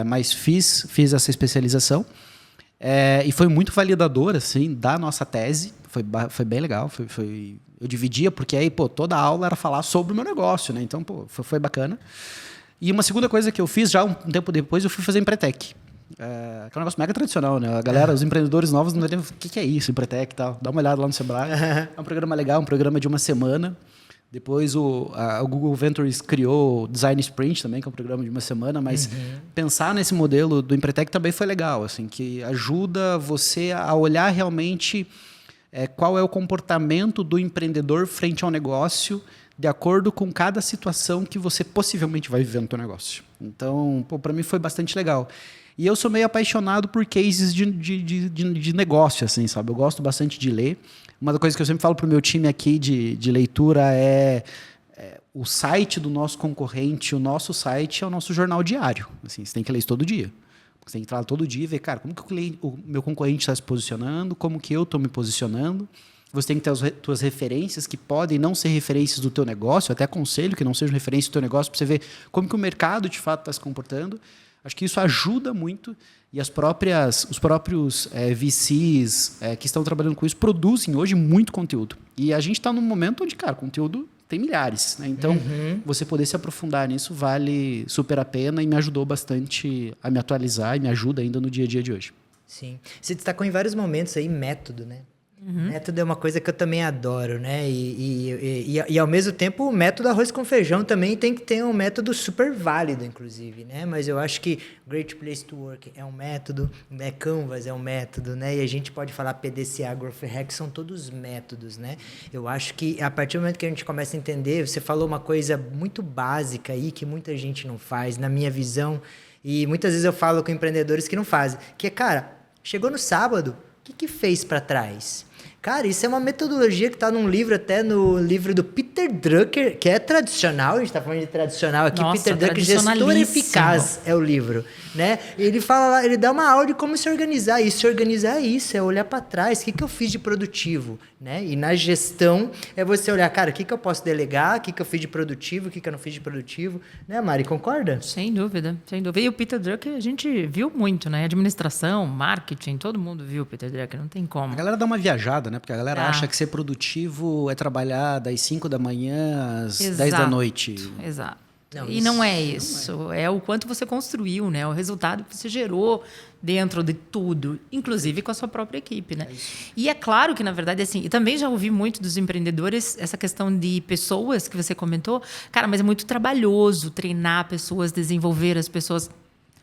Mas fiz essa especialização e foi muito validador assim, da nossa tese. foi bem legal. Eu dividia, porque aí, toda a aula era falar sobre o meu negócio, né? Então, foi bacana. E uma segunda coisa que eu fiz, já um tempo depois, eu fui fazer Empretec. Que é um negócio mega tradicional, né? A galera, os empreendedores novos não entendem o que é isso, Empretec e tal. Dá uma olhada lá no Sebrae. É um programa legal, um programa de uma semana. Depois o Google Ventures criou o Design Sprint também, que é um programa de uma semana, mas pensar nesse modelo do Empretec também foi legal, assim, que ajuda você a olhar realmente qual é o comportamento do empreendedor frente ao negócio, de acordo com cada situação que você possivelmente vai viver no teu negócio. Então, para mim foi bastante legal. E eu sou meio apaixonado por cases de negócio, assim, sabe? Eu gosto bastante de ler. Uma das coisas que eu sempre falo para o meu time aqui de leitura é o site do nosso concorrente, o nosso site é o nosso jornal diário. Assim, você tem que ler isso todo dia. Você tem que entrar lá todo dia e ver, cara, como que o meu concorrente está se posicionando, como que eu estou me posicionando. Você tem que ter as tuas referências, que podem não ser referências do teu negócio, até aconselho que não sejam referências do teu negócio, para você ver como que o mercado, de fato, está se comportando. Acho que isso ajuda muito e os próprios VCs que estão trabalhando com isso produzem hoje muito conteúdo. E a gente está num momento onde, cara, conteúdo tem milhares, né? Então, você poder se aprofundar nisso vale super a pena e me ajudou bastante a me atualizar e me ajuda ainda no dia a dia de hoje. Sim. Você destacou em vários momentos aí método, né? Método é uma coisa que eu também adoro, né? E ao mesmo tempo, o método arroz com feijão também tem que ter um método super válido, inclusive, né? Mas eu acho que Great Place to Work é um método, né? Canvas é um método, né? E a gente pode falar PDCA, Growth Hack, são todos métodos, né? Eu acho que a partir do momento que a gente começa a entender, você falou uma coisa muito básica aí que muita gente não faz, na minha visão, e muitas vezes eu falo com empreendedores que não fazem, que é, cara, chegou no sábado, o que fez para trás? Cara, isso é uma metodologia que está num livro, até no livro do Peter Drucker, que é tradicional, a gente está falando de tradicional aqui. Nossa, Peter Drucker, Gestor Eficaz é o livro, né? Ele fala lá, ele dá uma aula de como se organizar. E se organizar é isso, é olhar para trás, o que eu fiz de produtivo, né? E na gestão é você olhar, cara, o que eu posso delegar, o que eu fiz de produtivo, o que eu não fiz de produtivo, né, Mari? Concorda? Sem dúvida, sem dúvida. E o Peter Drucker a gente viu muito, né? Administração, marketing, todo mundo viu o Peter Drucker, não tem como. A galera dá uma viajada, né? Porque a galera acha que ser produtivo é trabalhar das 5 da manhã às 10 da noite. Exato. Não, e não é isso. É o quanto você construiu, né? O resultado que você gerou dentro de tudo, inclusive com a sua própria equipe, né? E é claro que, na verdade, assim, e também já ouvi muito dos empreendedores essa questão de pessoas que você comentou. Cara, mas é muito trabalhoso treinar pessoas, desenvolver as pessoas.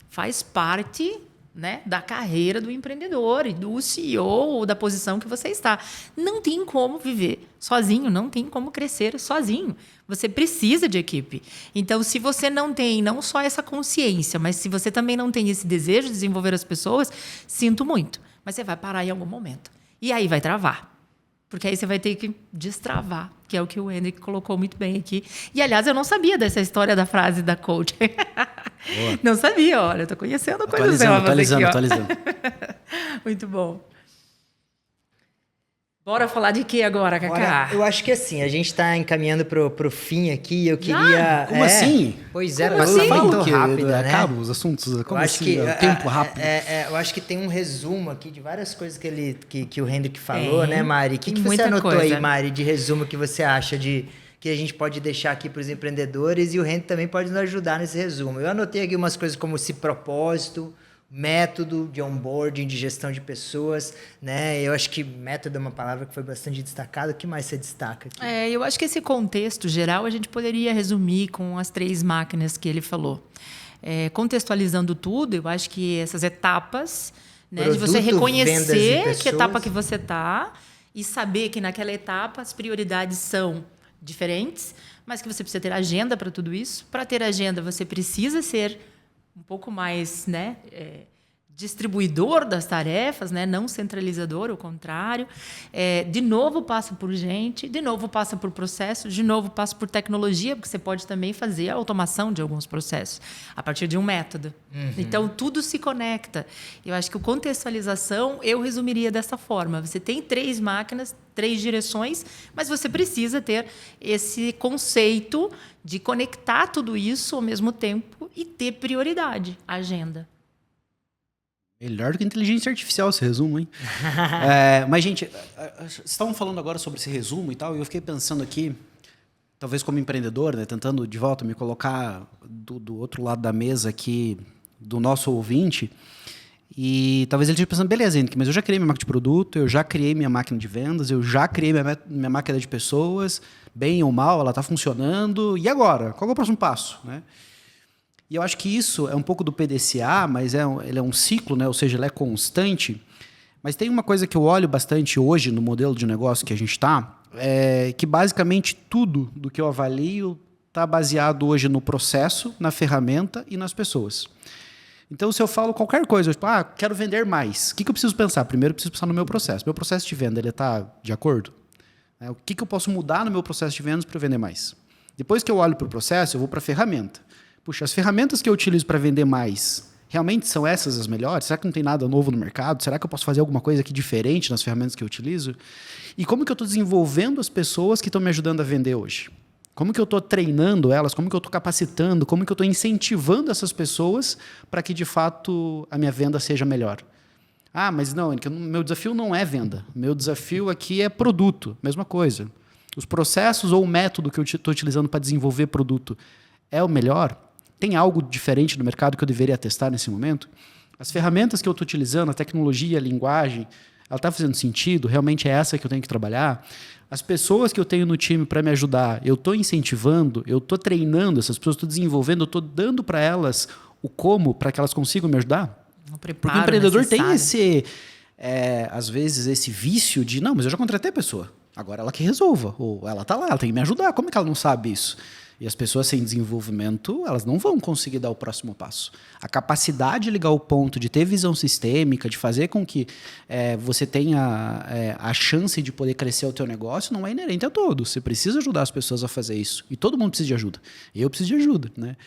Faz parte, né, da carreira do empreendedor e do CEO ou da posição que você está. Não tem como viver sozinho, não tem como crescer sozinho. Você precisa de equipe. Então, se você não tem não só essa consciência, mas se você também não tem esse desejo de desenvolver as pessoas, sinto muito. Mas você vai parar em algum momento. E aí vai travar. Porque aí você vai ter que destravar, que é o que o Henrique colocou muito bem aqui. E, aliás, eu não sabia dessa história da frase da coach. Não sabia, olha, eu estou conhecendo coisas novas aqui. Atualizando. Muito bom. Bora falar de quê agora, Cacá? Eu acho que assim, a gente está encaminhando pro fim aqui. Eu queria... Como assim? Pois é, mas assim? Fala Muito que rápido, né? acaba os assuntos? Como eu acho assim? que O tempo rápido? Eu acho que tem um resumo aqui de várias coisas que o Hendrik falou, né, Mari? O que você anotou aí, Mari, de resumo que você acha que a gente pode deixar aqui para os empreendedores, e o Hendrik também pode nos ajudar nesse resumo. Eu anotei aqui umas coisas como propósito, método de onboarding, de gestão de pessoas, né? Eu acho que método é uma palavra que foi bastante destacada. O que mais você destaca aqui? Eu acho que esse contexto geral a gente poderia resumir com as 3 máquinas que ele falou. Contextualizando tudo, eu acho que essas etapas, né, de você reconhecer que etapa que você está e saber que naquela etapa as prioridades são diferentes, mas que você precisa ter agenda para tudo isso. Para ter agenda, você precisa ser um pouco mais, né, distribuidor das tarefas, né, não centralizador, ao contrário. De novo passa por gente, de novo passa por processo, de novo passa por tecnologia, porque você pode também fazer a automação de alguns processos a partir de um método. Então, tudo se conecta. Eu acho que a contextualização, eu resumiria dessa forma. Você tem 3 máquinas, 3 direções, mas você precisa ter esse conceito de conectar tudo isso ao mesmo tempo e ter prioridade, agenda. Melhor do que inteligência artificial esse resumo, hein? Mas, gente, vocês estavam falando agora sobre esse resumo e tal, e eu fiquei pensando aqui, talvez como empreendedor, né, tentando de volta me colocar do outro lado da mesa aqui, do nosso ouvinte, e talvez ele esteja pensando, beleza, Henrique, mas eu já criei minha máquina de produto, eu já criei minha máquina de vendas, eu já criei minha máquina de pessoas, bem ou mal, ela está funcionando, e agora? Qual é o próximo passo, né? E eu acho que isso é um pouco do PDCA, mas ele é um ciclo, né? Ou seja, ele é constante. Mas tem uma coisa que eu olho bastante hoje no modelo de negócio que a gente está, que basicamente tudo do que eu avalio está baseado hoje no processo, na ferramenta e nas pessoas. Então, se eu falo qualquer coisa, tipo, quero vender mais, o que eu preciso pensar? Primeiro, eu preciso pensar no meu processo. Meu processo de venda, ele está de acordo? O que eu posso mudar no meu processo de vendas para eu vender mais? Depois que eu olho para o processo, eu vou para a ferramenta. Puxa, as ferramentas que eu utilizo para vender mais, realmente são essas as melhores? Será que não tem nada novo no mercado? Será que eu posso fazer alguma coisa aqui diferente nas ferramentas que eu utilizo? E como que eu estou desenvolvendo as pessoas que estão me ajudando a vender hoje? Como que eu estou treinando elas? Como que eu estou capacitando? Como que eu estou incentivando essas pessoas para que, de fato, a minha venda seja melhor? Mas não, meu desafio não é venda. Meu desafio aqui é produto. Mesma coisa. Os processos ou o método que eu estou utilizando para desenvolver produto é o melhor? Tem algo diferente no mercado que eu deveria testar nesse momento? As ferramentas que eu estou utilizando, a tecnologia, a linguagem, ela está fazendo sentido? Realmente é essa que eu tenho que trabalhar? As pessoas que eu tenho no time para me ajudar, eu estou incentivando, eu estou treinando essas pessoas, estou desenvolvendo, eu estou dando para elas o como para que elas consigam me ajudar? Porque o empreendedor necessário. tem às vezes, esse vício de, não, mas eu já contratei a pessoa, agora ela que resolva, ou ela está lá, ela tem que me ajudar, como é que ela não sabe isso? E as pessoas sem desenvolvimento, elas não vão conseguir dar o próximo passo. A capacidade de ligar o ponto, de ter visão sistêmica, de fazer com que você tenha a chance de poder crescer o teu negócio, não é inerente a todos. Você precisa ajudar as pessoas a fazer isso. E todo mundo precisa de ajuda. Eu preciso de ajuda, né?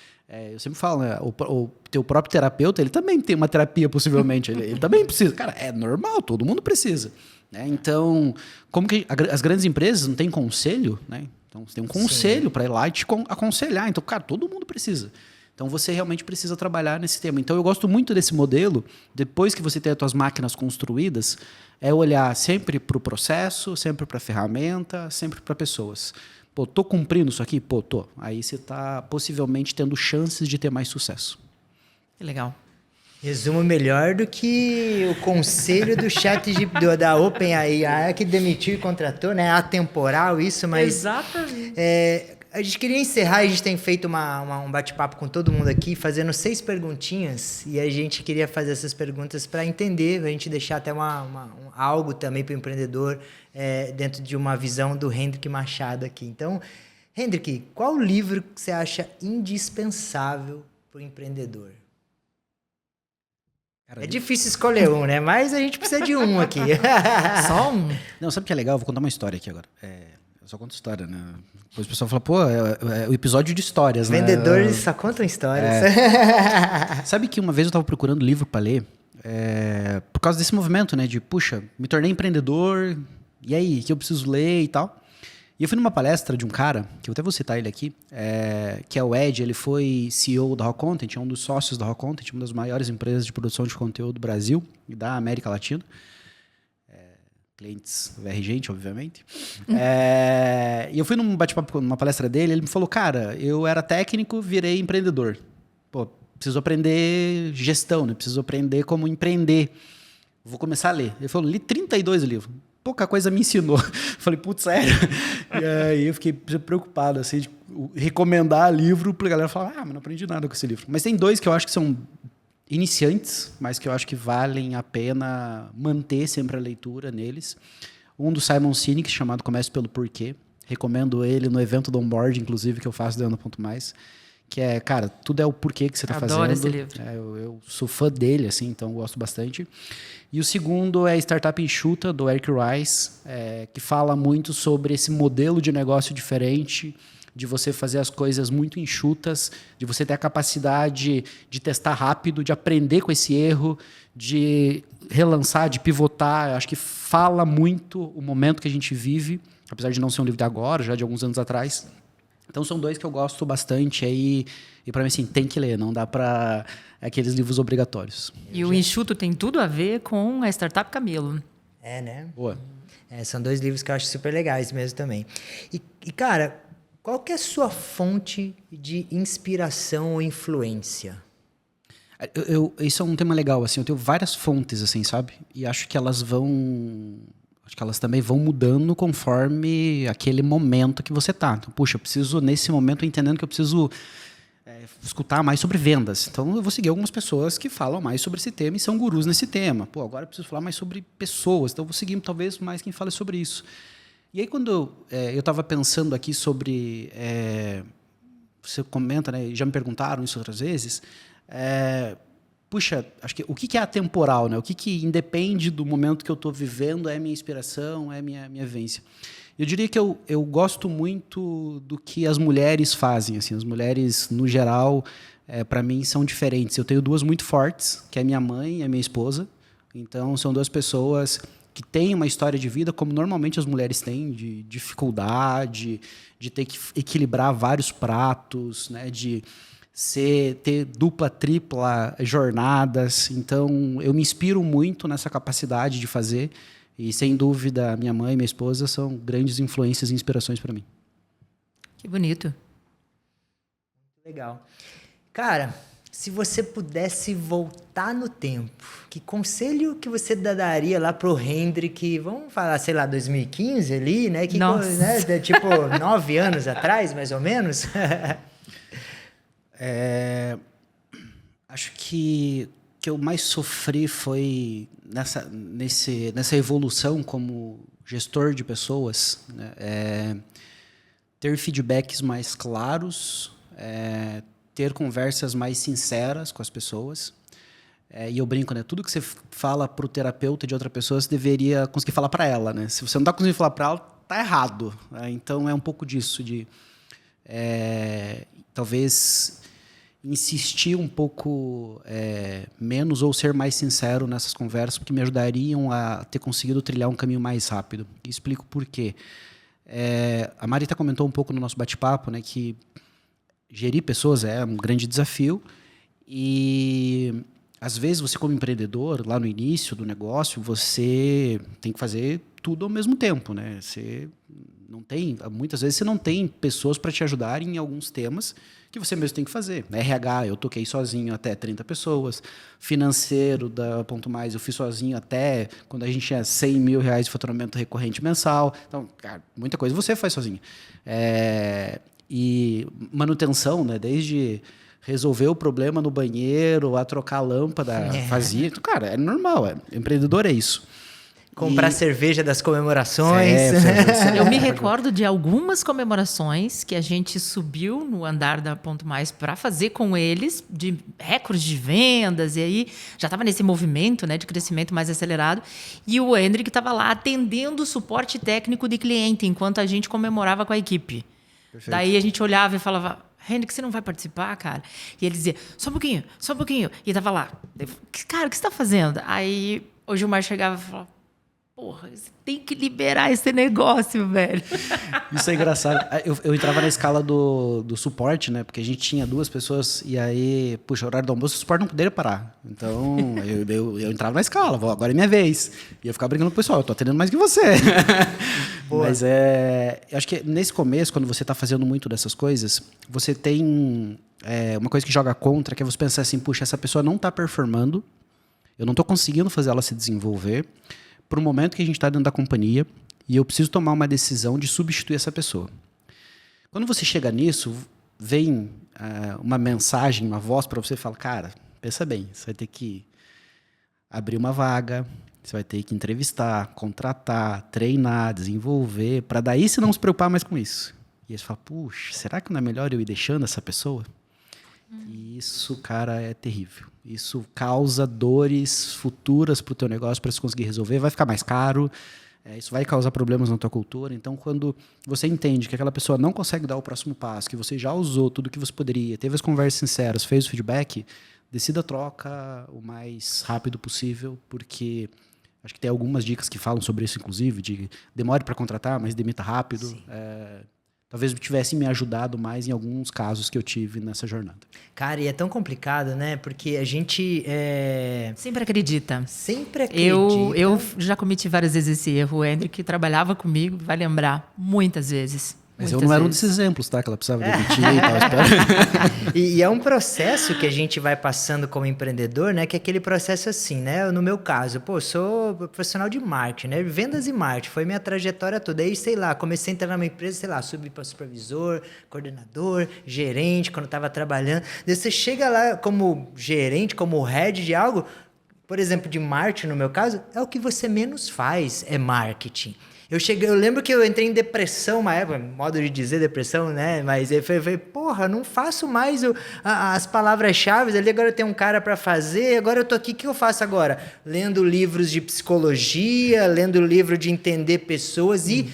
Eu sempre falo, né? O teu próprio terapeuta, ele também tem uma terapia, possivelmente. Ele também precisa. Cara, é normal, todo mundo precisa. Né? Então, como que as grandes empresas não têm conselho, né? Então, você tem um conselho para ir lá e te aconselhar. Então, cara, todo mundo precisa. Então, você realmente precisa trabalhar nesse tema. Então, eu gosto muito desse modelo, depois que você tem as suas máquinas construídas, é olhar sempre para o processo, sempre para a ferramenta, sempre para pessoas. Pô, tô cumprindo isso aqui? Pô, tô. Aí você está possivelmente tendo chances de ter mais sucesso. Que legal. Resumo melhor do que o conselho do chat da OpenAI que demitiu e contratou, né? Atemporal isso, mas... Exatamente. A gente queria encerrar, a gente tem feito um bate-papo com todo mundo aqui, fazendo 6 perguntinhas, e a gente queria fazer essas perguntas para entender, a gente deixar até algo também para o empreendedor dentro de uma visão do Hendrik Machado aqui. Então, Hendrik, qual o livro que você acha indispensável para o empreendedor? Cara, é difícil escolher um, né? Mas a gente precisa de um aqui. Só um? Não, sabe o que é legal? Eu vou contar uma história aqui agora. Eu só conto história, né? Depois o pessoal fala, pô, é o episódio de histórias, né? Vendedores só contam histórias. Sabe que uma vez eu estava procurando livro para ler, por causa desse movimento, né? De, puxa, me tornei empreendedor, e aí, que eu preciso ler e tal. E eu fui numa palestra de um cara, que eu até vou citar ele aqui, que é o Ed, ele foi CEO da Raw Content, é um dos sócios da Raw Content, uma das maiores empresas de produção de conteúdo do Brasil e da América Latina. Clientes gente, obviamente. E eu fui num bate-papo, numa palestra dele, ele me falou, cara, eu era técnico, virei empreendedor. Pô, preciso aprender gestão, né? Preciso aprender como empreender. Vou começar a ler. Ele falou, li 32 livros. Pouca coisa me ensinou. Falei, putz, sério? E aí eu fiquei preocupado, assim, de recomendar livro pra galera falar, mas não aprendi nada com esse livro. Mas tem 2 que eu acho que são iniciantes, mas que eu acho que valem a pena manter sempre a leitura neles. Um do Simon Sinek, chamado Comece pelo Porquê. Recomendo ele no evento do onboard, inclusive, que eu faço do Ponto Mais. Que é, cara, tudo é o porquê que você está fazendo. Adoro esse livro. Eu sou fã dele, assim, então eu gosto bastante. E o segundo é Startup Enxuta, do Eric Rice, que fala muito sobre esse modelo de negócio diferente, de você fazer as coisas muito enxutas, de você ter a capacidade de testar rápido, de aprender com esse erro, de relançar, de pivotar. Eu acho que fala muito o momento que a gente vive, apesar de não ser um livro de agora, já de alguns anos atrás. Então são 2 que eu gosto bastante aí, e para mim assim, tem que ler, não dá para aqueles livros obrigatórios. E o Enxuto tem tudo a ver com a Startup Camelo. É, né? Boa. São 2 livros que eu acho super legais mesmo também. E cara, qual que é a sua fonte de inspiração ou influência? Isso é um tema legal, assim, eu tenho várias fontes, assim, sabe? E acho que elas também vão mudando conforme aquele momento que você tá. Então, puxa, eu preciso, nesse momento, entendendo que eu preciso escutar mais sobre vendas. Então, eu vou seguir algumas pessoas que falam mais sobre esse tema e são gurus nesse tema. Pô, agora eu preciso falar mais sobre pessoas, então eu vou seguir, talvez, mais quem fale sobre isso. E aí, quando eu estava pensando aqui sobre... você comenta, né? Já me perguntaram isso outras vezes... puxa, acho que o que é atemporal, né? O que independe do momento que eu estou vivendo é minha inspiração, é minha vivência. Eu diria que eu gosto muito do que as mulheres fazem. Assim, as mulheres, no geral, para mim, são diferentes. Eu tenho 2 muito fortes, que é minha mãe e a minha esposa. Então, são 2 pessoas que têm uma história de vida, como normalmente as mulheres têm, de dificuldade, de ter que equilibrar vários pratos, né? De ter dupla, tripla jornadas. Então, eu me inspiro muito nessa capacidade de fazer. E, sem dúvida, minha mãe e minha esposa são grandes influências e inspirações para mim. Que bonito. Legal. Cara, se você pudesse voltar no tempo, que conselho que você daria lá pro Hendrik, vamos falar, sei lá, 2015 ali, né? Nossa. Né? Tipo, 9 anos atrás, mais ou menos? Acho que o que eu mais sofri foi nessa evolução como gestor de pessoas, né? Ter feedbacks mais claros, ter conversas mais sinceras com as pessoas. E eu brinco, né? Tudo que você fala para o terapeuta de outra pessoa, você deveria conseguir falar para ela, né? Se você não está conseguindo falar para ela, tá errado. Então, é um pouco disso, de talvez insistir um pouco menos ou ser mais sincero nessas conversas, porque me ajudariam a ter conseguido trilhar um caminho mais rápido. E explico por quê. A Marita comentou um pouco no nosso bate-papo, né, que gerir pessoas é um grande desafio e, às vezes, você como empreendedor, lá no início do negócio, você tem que fazer tudo ao mesmo tempo, né? Muitas vezes você não tem pessoas para te ajudar em alguns temas que você mesmo tem que fazer. RH, eu toquei sozinho até 30 pessoas. Financeiro da Ponto Mais, eu fiz sozinho até quando a gente tinha R$100 mil de faturamento recorrente mensal. Então, cara, muita coisa você faz sozinho. E manutenção, né? Desde resolver o problema no banheiro, a trocar a lâmpada, fazia. Então, cara, é normal. Empreendedor é isso. Comprar cerveja das comemorações. Eu me recordo de algumas comemorações que a gente subiu no andar da Ponto Mais para fazer com eles, de recordes de vendas, e aí já estava nesse movimento, né, de crescimento mais acelerado, e o Hendrik estava lá atendendo o suporte técnico de cliente, enquanto a gente comemorava com a equipe. Perfeito. Daí a gente olhava e falava... Hendrik, você não vai participar, cara? E ele dizia, só um pouquinho. E tava lá. Cara, o que você tá fazendo? Aí o Gilmar chegava e falava, porra, você tem que liberar esse negócio, velho. Isso é engraçado. Eu entrava na escala do suporte, né? Porque a gente tinha 2 pessoas e aí, puxa, o horário do almoço, o suporte não poderia parar. Então, eu entrava na escala, agora é minha vez. E eu ficava brincando com o pessoal, eu tô atendendo mais que você. Mas eu acho que nesse começo, quando você tá fazendo muito dessas coisas, você tem uma coisa que joga contra, que é você pensar assim, puxa, essa pessoa não tá performando, eu não tô conseguindo fazer ela se desenvolver, para o momento que a gente está dentro da companhia e eu preciso tomar uma decisão de substituir essa pessoa. Quando você chega nisso, vem uma mensagem, uma voz para você e fala, cara, pensa bem, você vai ter que abrir uma vaga, você vai ter que entrevistar, contratar, treinar, desenvolver, para daí você não se preocupar mais com isso. E aí você fala, puxa, será que não é melhor eu ir deixando essa pessoa? E isso, cara, é terrível. Isso causa dores futuras para o teu negócio, para você conseguir resolver. Vai ficar mais caro, isso vai causar problemas na tua cultura. Então, quando você entende que aquela pessoa não consegue dar o próximo passo, que você já usou tudo que você poderia, teve as conversas sinceras, fez o feedback, decida a troca o mais rápido possível, porque acho que tem algumas dicas que falam sobre isso, inclusive, de demore para contratar, mas demita rápido. talvez tivesse me ajudado mais em alguns casos que eu tive nessa jornada. Cara, e é tão complicado, né? Porque a gente Sempre acredita. sempre acredita. Eu já cometi várias vezes esse erro. O Hendrick, que trabalhava comigo, vai lembrar muitas vezes. Mas muitas eu não era um vezes. desses exemplos, tá? Que ela precisava demitir e tal. E é um processo que a gente vai passando como empreendedor, né? Que é aquele processo assim, né? No meu caso, pô, sou profissional de marketing, né? Vendas e marketing, foi minha trajetória toda. Aí, sei lá, comecei a entrar numa empresa, sei lá, subi para supervisor, coordenador, gerente, quando estava trabalhando. Daí você chega lá como gerente, como head de algo, por exemplo, de marketing, no meu caso, é o que você menos faz, é marketing. Eu lembro que eu entrei em depressão uma época, modo de dizer depressão, né? Mas eu falei, porra, não faço mais as palavras-chave, ali agora eu tenho um cara para fazer, agora eu tô aqui, o que eu faço agora? Lendo livros de psicologia, lendo livro de entender pessoas e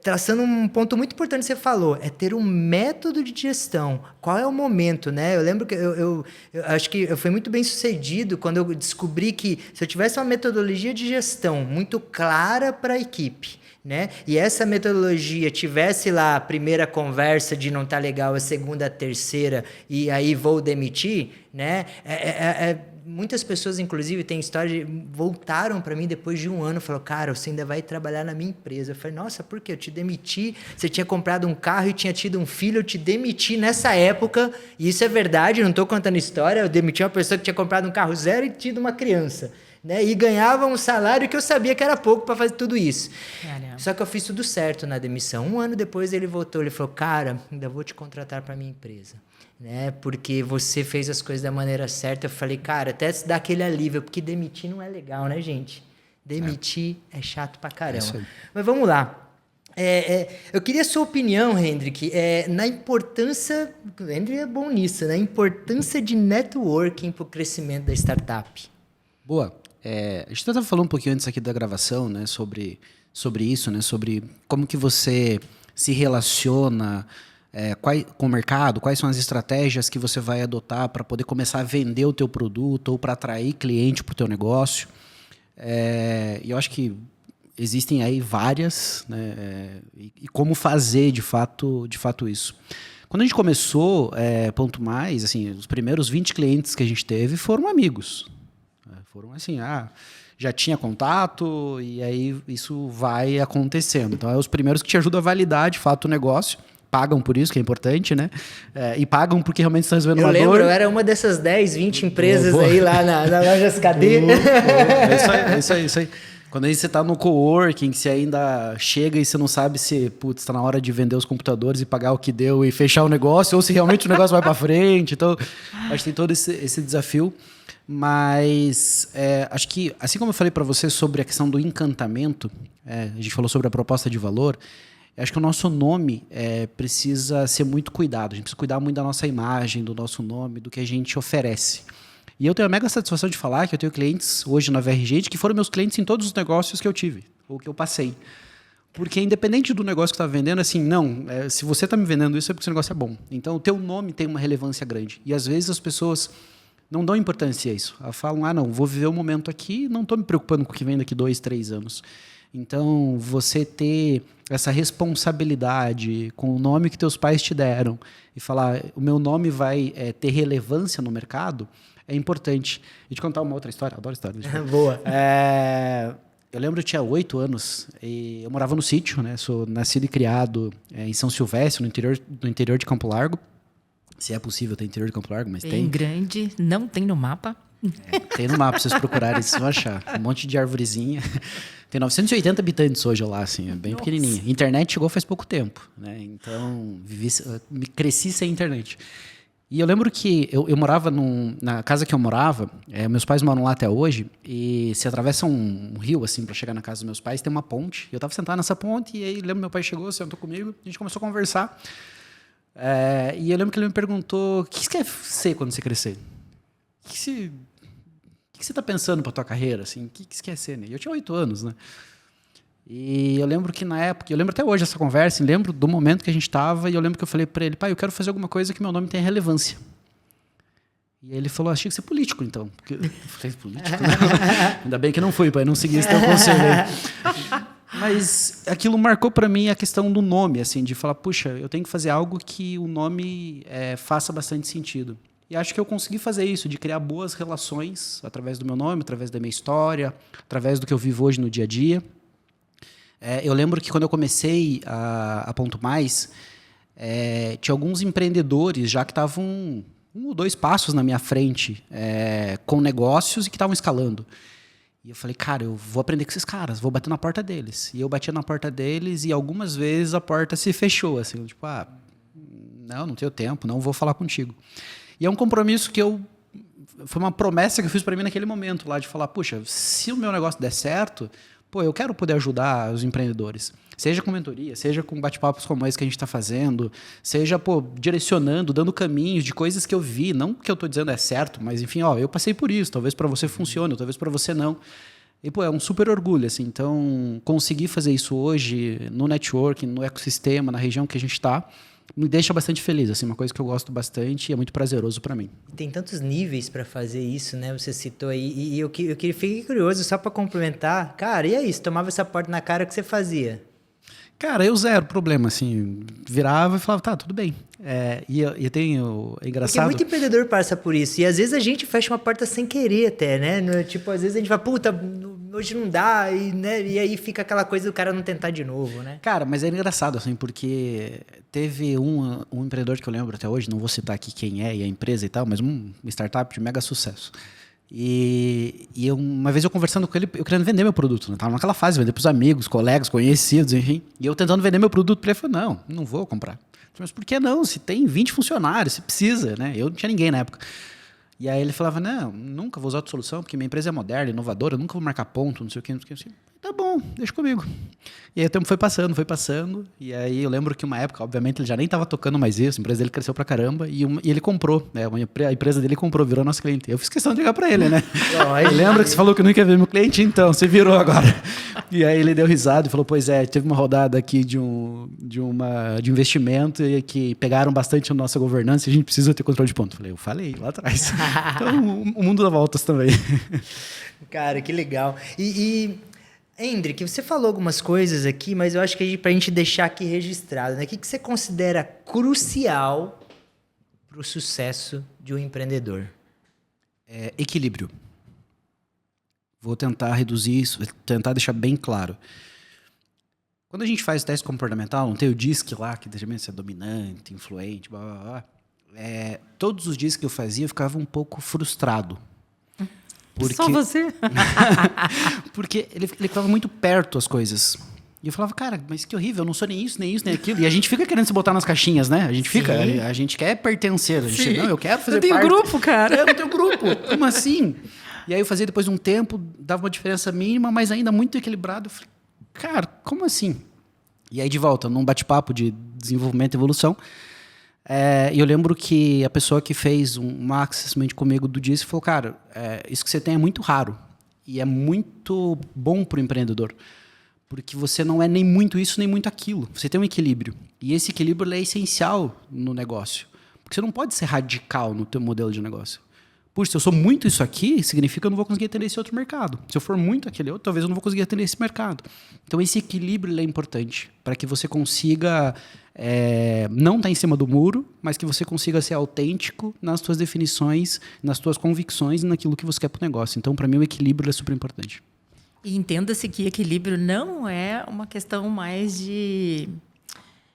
traçando um ponto muito importante que você falou, é ter um método de gestão. Qual é o momento, né? Eu lembro que eu acho que eu fui muito bem sucedido quando eu descobri que se eu tivesse uma metodologia de gestão muito clara para a equipe, né? E essa metodologia tivesse lá a primeira conversa de não tá legal, a segunda, a terceira, e aí vou demitir, né? Muitas pessoas, inclusive, têm história voltaram para mim depois de um ano e falaram, cara, você ainda vai trabalhar na minha empresa. Eu falei, nossa, por quê? Eu te demiti, você tinha comprado um carro e tinha tido um filho, eu te demiti nessa época, e isso é verdade, não estou contando história, eu demiti uma pessoa que tinha comprado um carro zero e tido uma criança, né? E ganhava um salário que eu sabia que era pouco para fazer tudo isso. Caramba. Só que eu fiz tudo certo na demissão. Um ano depois ele voltou, ele falou, cara, ainda vou te contratar para minha empresa, né? Porque você fez as coisas da maneira certa. Eu falei, cara, até se dá aquele alívio, porque demitir não é legal, né, gente? Demitir é chato pra caramba. Mas vamos lá. Eu queria a sua opinião, Hendrick, na importância, o Hendrick é bom nisso, na importância de networking para o crescimento da startup. Boa. A gente estava falando um pouquinho antes aqui da gravação, né, sobre isso, né, sobre como que você se relaciona com o mercado, quais são as estratégias que você vai adotar para poder começar a vender o teu produto ou para atrair cliente para o teu negócio. E eu acho que existem aí várias, né, e como fazer de fato isso. Quando a gente começou, ponto mais, assim, os primeiros 20 clientes que a gente teve foram amigos. Foram assim, já tinha contato e aí isso vai acontecendo. Então, os primeiros que te ajudam a validar de fato o negócio. Pagam por isso, que é importante, né? E pagam porque realmente estão resolvendo uma dor. Eu era uma dessas 10, 20 empresas aí lá na loja SKD. É isso aí. Quando aí você está no coworking, que você ainda chega e você não sabe se está na hora de vender os computadores e pagar o que deu e fechar o negócio, ou se realmente o negócio vai para frente. Então, acho que tem todo esse desafio. Mas acho que, assim como eu falei para você sobre a questão do encantamento, a gente falou sobre a proposta de valor, acho que o nosso nome precisa ser muito cuidado. A gente precisa cuidar muito da nossa imagem, do nosso nome, do que a gente oferece. E eu tenho a mega satisfação de falar que eu tenho clientes hoje na VRG que foram meus clientes em todos os negócios que eu tive, ou que eu passei. Porque independente do negócio que você está vendendo, assim, se você está me vendendo isso é porque esse negócio é bom. Então, o teu nome tem uma relevância grande. E às vezes as pessoas não dão importância a isso. Elas falam, não, vou viver o momento aqui, não estou me preocupando com o que vem daqui 2, 3 anos. Então, você ter essa responsabilidade com o nome que teus pais te deram e falar, o meu nome vai ter relevância no mercado, é importante. E te contar uma outra história, adoro história. Boa. Eu lembro que eu tinha 8 anos e eu morava no sítio, né? Sou nascido e criado em São Silvestre, no interior de Campo Largo. Se é possível ter interior de Campo Largo, mas tem. Bem grande, não tem no mapa. Tem no mapa, vocês procurarem, vocês vão achar. Um monte de arvorezinha. Tem 980 habitantes hoje lá, assim, é bem pequenininha. Internet chegou faz pouco tempo, né? Então, cresci sem internet. E eu lembro que eu morava na casa que eu morava, meus pais moram lá até hoje, e se atravessa um rio, assim, para chegar na casa dos meus pais, tem uma ponte. Eu estava sentado nessa ponte, e aí lembro meu pai chegou, sentou comigo, a gente começou a conversar. E eu lembro que ele me perguntou, o que você quer ser quando você crescer? O que você está pensando para tua carreira? Assim? O que você quer ser? Né? Eu tinha 8 anos, né? E eu lembro que na época, eu lembro até hoje essa conversa, lembro do momento que a gente estava, e eu lembro que eu falei para ele, pai, eu quero fazer alguma coisa que meu nome tenha relevância. E ele falou, achei que ser político, então. Porque eu falei, político? Não. Ainda bem que não fui, pai, não segui esse teu conselho aí. Mas aquilo marcou para mim a questão do nome, assim, de falar, puxa, eu tenho que fazer algo que o nome faça bastante sentido. E acho que eu consegui fazer isso, de criar boas relações através do meu nome, através da minha história, através do que eu vivo hoje no dia a dia. Eu lembro que quando eu comecei a Ponto Mais, tinha alguns empreendedores já que estavam 1 ou 2 passos na minha frente com negócios e que estavam escalando. E eu falei, cara, eu vou aprender com esses caras, vou bater na porta deles. E eu batia na porta deles e algumas vezes a porta se fechou, assim, tipo, não tenho tempo, não vou falar contigo. E é um compromisso que foi uma promessa que eu fiz para mim naquele momento lá, de falar, puxa, se o meu negócio der certo, eu quero poder ajudar os empreendedores. Seja com mentoria, seja com bate-papos como esse que a gente está fazendo, seja, direcionando, dando caminhos de coisas que eu vi, não que eu estou dizendo é certo, mas enfim, eu passei por isso, talvez para você funcione, talvez para você não. E, é um super orgulho, assim. Então, conseguir fazer isso hoje no networking, no ecossistema, na região que a gente está, me deixa bastante feliz, assim, uma coisa que eu gosto bastante e é muito prazeroso para mim. Tem tantos níveis para fazer isso, né? Você citou aí, e eu fiquei curioso, só para complementar. Cara, e aí, você tomava essa porta na cara, o que você fazia? Cara, eu zero problema, assim, virava e falava, tá, tudo bem. É engraçado... Porque muito empreendedor passa por isso, e às vezes a gente fecha uma porta sem querer até, né? Tipo, às vezes a gente fala, puta, hoje não dá, e aí fica aquela coisa do cara não tentar de novo, né? Cara, mas é engraçado, assim, porque teve um empreendedor que eu lembro até hoje, não vou citar aqui quem é e a empresa e tal, mas uma startup de mega sucesso. E uma vez eu conversando com ele, eu querendo vender meu produto, né? Tava naquela fase, vender pros amigos, colegas, conhecidos, enfim. E eu tentando vender meu produto para ele, ele falou, não vou comprar. Eu falei, mas por que não? Se tem 20 funcionários, se precisa, né? Eu não tinha ninguém na época. E aí ele falava, não, nunca vou usar outra solução, porque minha empresa é moderna, inovadora, nunca vou marcar ponto, não sei o que, não sei o que. Tá bom, deixa comigo. E aí o tempo foi passando, e aí eu lembro que uma época, obviamente, ele já nem estava tocando mais isso, a empresa dele cresceu pra caramba, e ele comprou, né? A empresa dele comprou, virou nosso cliente. Eu fiz questão de ligar pra ele, né? Eu lembro que você falou que não ia ver meu cliente, então, você virou agora. E aí ele deu risada e falou, pois teve uma rodada aqui de investimento e que pegaram bastante a nossa governança e a gente precisa ter controle de ponto. Eu falei lá atrás. Então, o mundo dá voltas também. Cara, que legal. Hendrik, você falou algumas coisas aqui, mas eu acho que pra gente deixar aqui registrado, né? O que você considera crucial para o sucesso de um empreendedor? Equilíbrio. Vou tentar reduzir isso, tentar deixar bem claro. Quando a gente faz teste comportamental, não tem o DISC lá, que deixa ser dominante, influente, blá, blá, blá. Todos os dias que eu fazia, eu ficava um pouco frustrado. Só você? Porque ele ficava muito perto as coisas. E eu falava, cara, mas que horrível, eu não sou nem isso, nem aquilo. E a gente fica querendo se botar nas caixinhas, né? A gente quer pertencer. Não, eu quero fazer parte. Eu tenho grupo, cara. Eu não tenho grupo. Como assim? E aí eu fazia depois de um tempo, dava uma diferença mínima, mas ainda muito equilibrado. Eu falei, cara, como assim? E aí de volta, num bate-papo de desenvolvimento e evolução, e eu lembro que a pessoa que fez um assessment comigo do DISC falou, cara, isso que você tem é muito raro e é muito bom para o empreendedor, porque você não é nem muito isso, nem muito aquilo. Você tem um equilíbrio. E esse equilíbrio é essencial no negócio, porque você não pode ser radical no teu modelo de negócio. Puxa, se eu sou muito isso aqui, significa que eu não vou conseguir atender esse outro mercado. Se eu for muito aquele outro, talvez eu não vou conseguir atender esse mercado. Então, esse equilíbrio é importante para que você consiga não estar em cima do muro, mas que você consiga ser autêntico nas suas definições, nas suas convicções e naquilo que você quer para o negócio. Então, para mim, o equilíbrio é super importante. E entenda-se que equilíbrio não é uma questão mais de...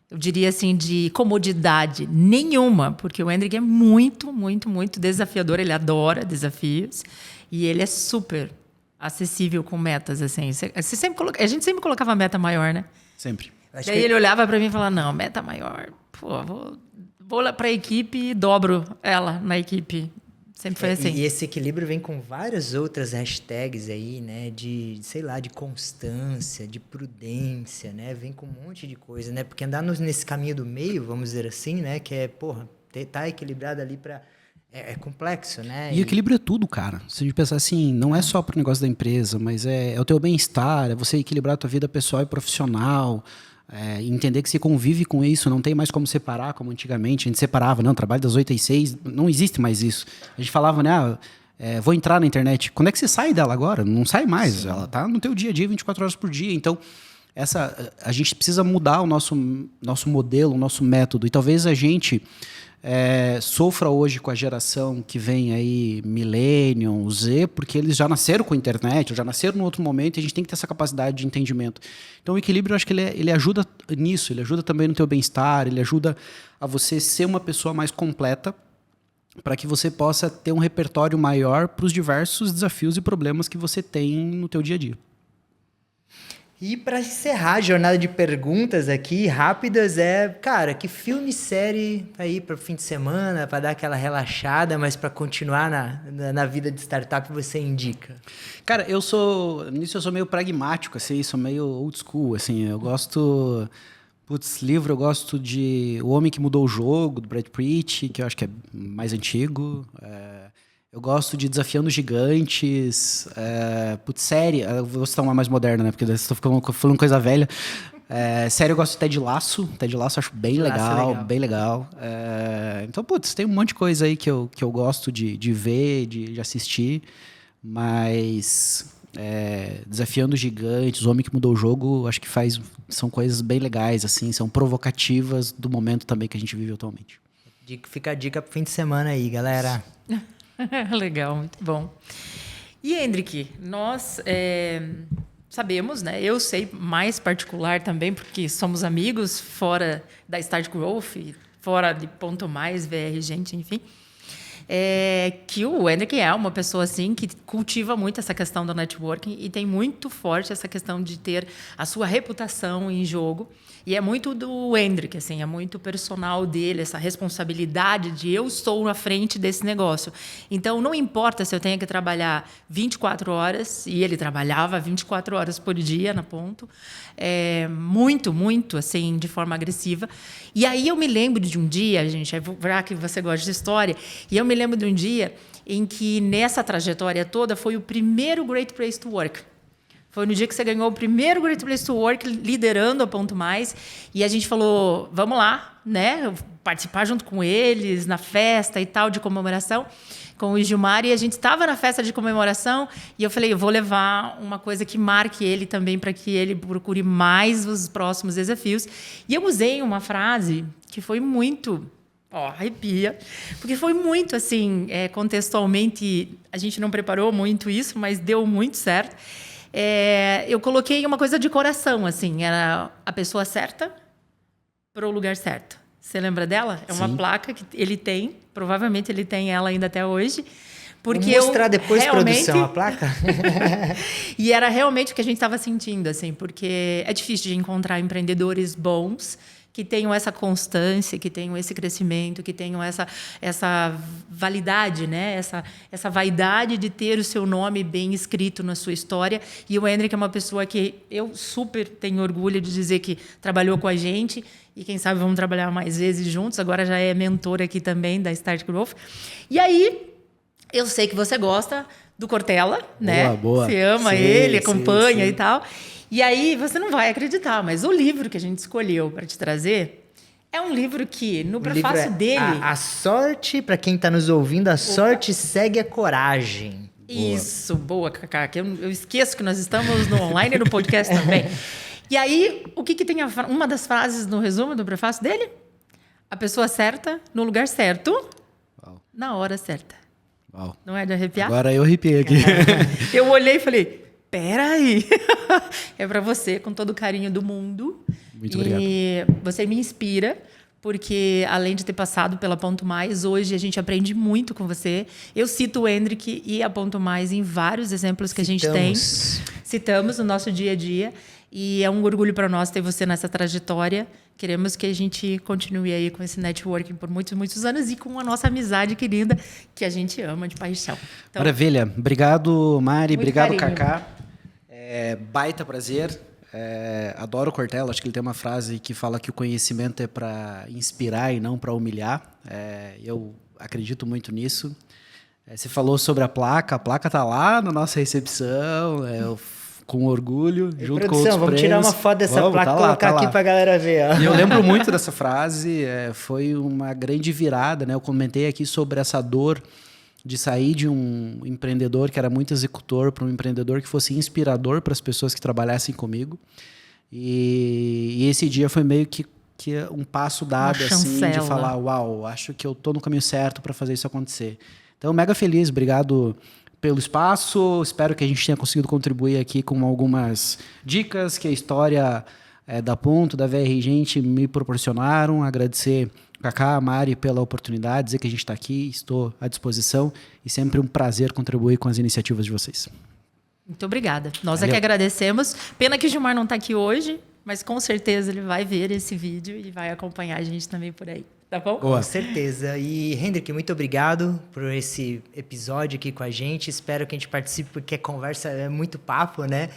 Eu diria assim, de comodidade nenhuma, porque o Hendrik é muito, muito, muito desafiador, ele adora desafios e ele é super acessível com metas, assim. A gente sempre colocava meta maior, né? Sempre. Daí ele olhava para mim e falava, não, meta maior, vou lá para a equipe e dobro ela na equipe. Sempre foi assim. E esse equilíbrio vem com várias outras hashtags aí, né? De constância, de prudência, né? Vem com um monte de coisa, né? Porque andar nesse caminho do meio, vamos dizer assim, né? Que é, tá equilibrado ali para... É complexo, né? E equilíbrio é tudo, cara. Se a gente pensar assim, não é só pro negócio da empresa, mas é o teu bem-estar, é você equilibrar a tua vida pessoal e profissional, entender que você convive com isso, não tem mais como separar, como antigamente. A gente separava, não, trabalho das 8 às 6, não existe mais isso. A gente falava, né, vou entrar na internet. Quando é que você sai dela agora? Não sai mais, ela tá no teu dia a dia, 24 horas por dia. Então, a gente precisa mudar o nosso modelo, o nosso método. E talvez a gente sofra hoje com a geração que vem aí, Millennium, Z, porque eles já nasceram com a internet, já nasceram em outro momento, e a gente tem que ter essa capacidade de entendimento. Então o equilíbrio, eu acho que ele ajuda nisso, ele ajuda também no teu bem-estar, ele ajuda a você ser uma pessoa mais completa, para que você possa ter um repertório maior para os diversos desafios e problemas que você tem no teu dia a dia. E para encerrar a jornada de perguntas aqui, rápidas, cara, que filme, série aí para o fim de semana, para dar aquela relaxada, mas para continuar na vida de startup, você indica? Cara, nisso eu sou meio pragmático, assim, sou meio old school, assim, eu gosto... livro, eu gosto de O Homem que Mudou o Jogo, do Brad Pitt, que eu acho que é mais antigo. Eu gosto de Desafiando Gigantes. Série, eu vou citar uma mais moderna, né? Porque estou falando coisa velha. Série, eu gosto de Ted Lasso. Ted Lasso eu acho bem legal, bem legal. Então, tem um monte de coisa aí que eu gosto de ver, de assistir. Mas... Desafiando Gigantes, O Homem que Mudou o Jogo, acho que são coisas bem legais, assim, são provocativas do momento também que a gente vive atualmente. Fica a dica pro fim de semana aí, galera. Legal, muito bom. E, Hendrik, nós sabemos, né? Eu sei mais particular também, porque somos amigos fora da Start Growth, fora de Ponto Mais, VR, gente, enfim. Que o Hendrik é uma pessoa assim que cultiva muito essa questão do networking e tem muito forte essa questão de ter a sua reputação em jogo. E é muito do Hendrik, assim, é muito personal dele, essa responsabilidade de eu estou na frente desse negócio. Então, não importa se eu tenho que trabalhar 24 horas, e ele trabalhava 24 horas por dia na Ponto, muito, muito, assim, de forma agressiva. E aí eu me lembro de um dia, gente, já que você gosta de história, e eu me lembro de um dia em que, nessa trajetória toda, foi o primeiro Great Place to Work. Foi no dia que você ganhou o primeiro Great Place to Work, liderando a Ponto Mais. E a gente falou, vamos lá, né? Participar junto com eles, na festa e tal, de comemoração, com o Gilmar. E a gente estava na festa de comemoração. E eu falei, eu vou levar uma coisa que marque ele também, para que ele procure mais os próximos desafios. E eu usei uma frase que foi muito... arrepia. Porque foi muito, assim, contextualmente... A gente não preparou muito isso, mas deu muito certo. Eu coloquei uma coisa de coração, assim, era a pessoa certa para o lugar certo. Você lembra dela? É uma placa que ele tem, provavelmente ele tem ela ainda até hoje. Porque vou mostrar depois, produção, a placa. E era realmente o que a gente estava sentindo, assim, porque é difícil de encontrar empreendedores bons que tenham essa constância, que tenham esse crescimento, que tenham essa validade, né? essa vaidade de ter o seu nome bem escrito na sua história. E o Hendrik é uma pessoa que eu super tenho orgulho de dizer que trabalhou com a gente e quem sabe vamos trabalhar mais vezes juntos. Agora já é mentor aqui também da Start Growth. E aí, eu sei que você gosta do Cortella, né? Boa. Você ama ele, acompanha e tal. E aí, você não vai acreditar, mas o livro que a gente escolheu para te trazer é um livro que, no prefácio dele... A sorte, para quem está nos ouvindo, a sorte segue a coragem. Isso, boa, Cacá. Que eu esqueço que nós estamos no online e no podcast também. E aí, o que tem uma das frases no resumo do prefácio dele? A pessoa certa, no lugar certo, na hora certa. Uau. Não é de arrepiar? Agora eu arrepiei aqui. Eu olhei e falei... Peraí, é para você com todo o carinho do mundo. Muito obrigado. E você me inspira, porque além de ter passado pela Ponto Mais, hoje a gente aprende muito com você. Eu cito o Hendrik e a Ponto Mais em vários exemplos que a gente tem. Citamos no nosso dia a dia. E é um orgulho para nós ter você nessa trajetória. Queremos que a gente continue aí com esse networking por muitos, muitos anos e com a nossa amizade querida, que a gente ama de paixão. Então, maravilha. Obrigado, Mari. Obrigado, carinho. Cacá. Baita prazer. Adoro o Cortella. Acho que ele tem uma frase que fala que o conhecimento é para inspirar e não para humilhar. Eu acredito muito nisso. Você falou sobre a placa está lá na nossa recepção. Com orgulho, junto com outros prêmios. Vamos tirar uma foto dessa placa e colocar aqui para a galera ver. Ó. E eu lembro muito dessa frase. Foi uma grande virada, né? Eu comentei aqui sobre essa dor de sair de um empreendedor que era muito executor para um empreendedor que fosse inspirador para as pessoas que trabalhassem comigo. E esse dia foi meio que um passo dado, assim, de falar, uau, acho que eu tô no caminho certo para fazer isso acontecer. Então, mega feliz, obrigado pelo espaço, espero que a gente tenha conseguido contribuir aqui com algumas dicas que a história da Ponto, da VR Gente me proporcionaram, agradecer Kaká, Mari, pela oportunidade, dizer que a gente está aqui, estou à disposição e sempre um prazer contribuir com as iniciativas de vocês. Muito obrigada. Nós Valeu. é que agradecemos. Pena que o Gilmar não está aqui hoje, mas com certeza ele vai ver esse vídeo e vai acompanhar a gente também por aí. Tá bom? Com certeza. E, Hendrik, muito obrigado por esse episódio aqui com a gente. Espero que a gente participe, porque a conversa é muito papo, né?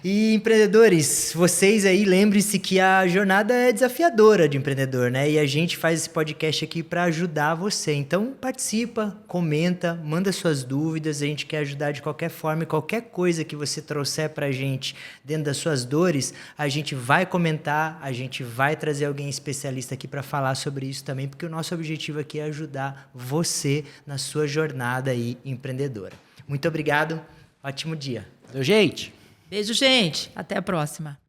E, empreendedores, vocês aí, lembrem-se que a jornada é desafiadora de empreendedor, né? E a gente faz esse podcast aqui para ajudar você. Então, participa, comenta, manda suas dúvidas. A gente quer ajudar de qualquer forma e qualquer coisa que você trouxer para a gente dentro das suas dores, a gente vai comentar, a gente vai trazer alguém especialista aqui para falar sobre isso também, porque o nosso objetivo aqui é ajudar você na sua jornada aí empreendedora. Muito obrigado, ótimo dia. Valeu, gente! Beijo, gente. Até a próxima.